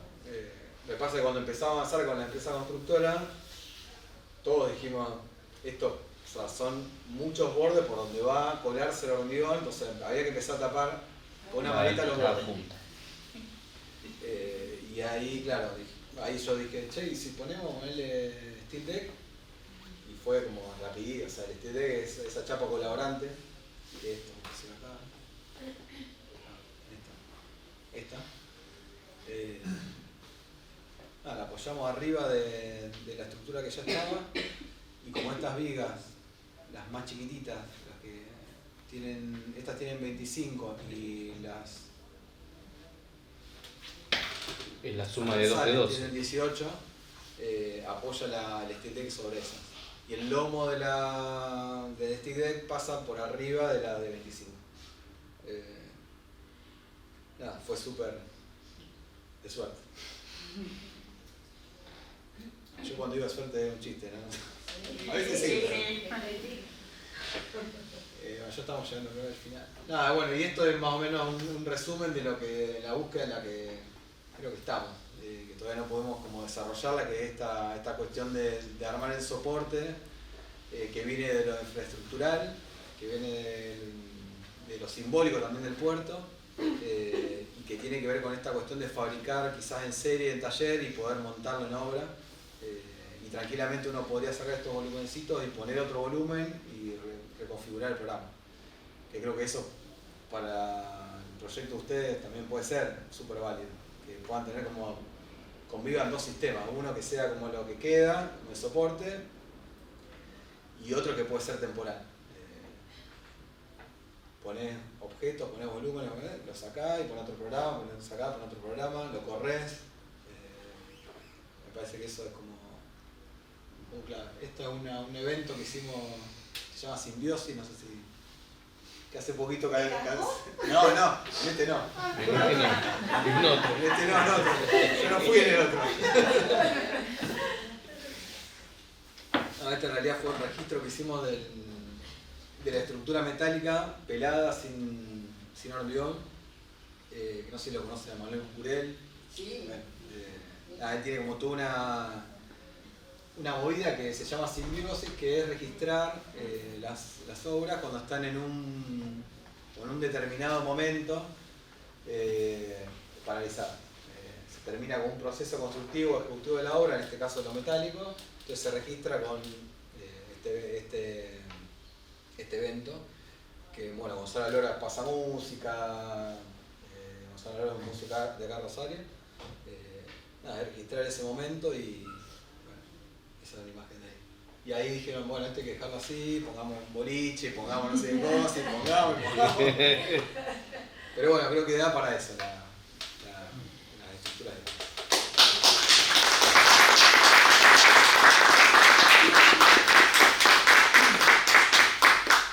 Lo que pasa es que cuando empezamos a avanzar con la empresa constructora, todos dijimos, esto, o sea, son muchos bordes por donde va a colarse el hormigón, entonces había que empezar a tapar con una manita los bordes. Y ahí, claro, ahí yo dije, che, ¿y si ponemos el Steel Deck? Y fue como rapidito, o sea, el Steel Deck es esa chapa colaborante, esto, acá, esta. La apoyamos arriba de la estructura que ya estaba, y como estas vigas, las más chiquititas, las que tienen, estas tienen 25 y las... Es la suma de 2 de 12. Tienen 18, apoya el Steel Deck sobre esas. Y el lomo del Steel Deck pasa por arriba de la de 25. Fue súper de suerte. Yo cuando digo suerte es un chiste, ¿no? A veces sí. Ya estamos llegando al final. Bueno, y esto es más o menos un resumen de lo que la búsqueda en la que creo que estamos. Que todavía no podemos como desarrollarla, que es esta cuestión de armar el soporte que viene de lo infraestructural, que viene de lo simbólico también del puerto, y que tiene que ver con esta cuestión de fabricar quizás en serie, en taller, y poder montarlo en obra. Y tranquilamente uno podría sacar estos volumencitos y poner otro volumen y reconfigurar el programa. Que creo que eso para el proyecto de ustedes también puede ser súper válido. Que puedan tener como, convivan dos sistemas. Uno que sea como lo que queda, de soporte, y otro que puede ser temporal. Ponés objetos, ponés volúmenes, lo sacás y ponés otro programa, ponés otro programa, lo corres. Me parece que eso es como claro. Esto es un evento que hicimos, se llama Simbiosis, no sé si... que hace poquito que... No, en este no. En este no, en otro. Yo no fui en el otro. Este en realidad fue un registro que hicimos de la estructura metálica pelada sin hormigón. Que no sé si lo conoce a Manuel Curel. Sí. Él tiene como toda una movida que se llama simbiosis, que es registrar las obras cuando están en un determinado momento paralizadas. Se termina con un proceso constructivo, ejecutivo de la obra, en este caso lo metálico, entonces se registra con este evento, que bueno, Gonzalo Lora pasa música, Gonzalo Lora es música de acá Rosario. Registrar ese momento y bueno, esa es la imagen de ahí. Y ahí dijeron, bueno, esto hay que dejarlo así, pongamos un boliche, pongamos no sé qué cosa, pongamos. Pero bueno, creo que da para eso.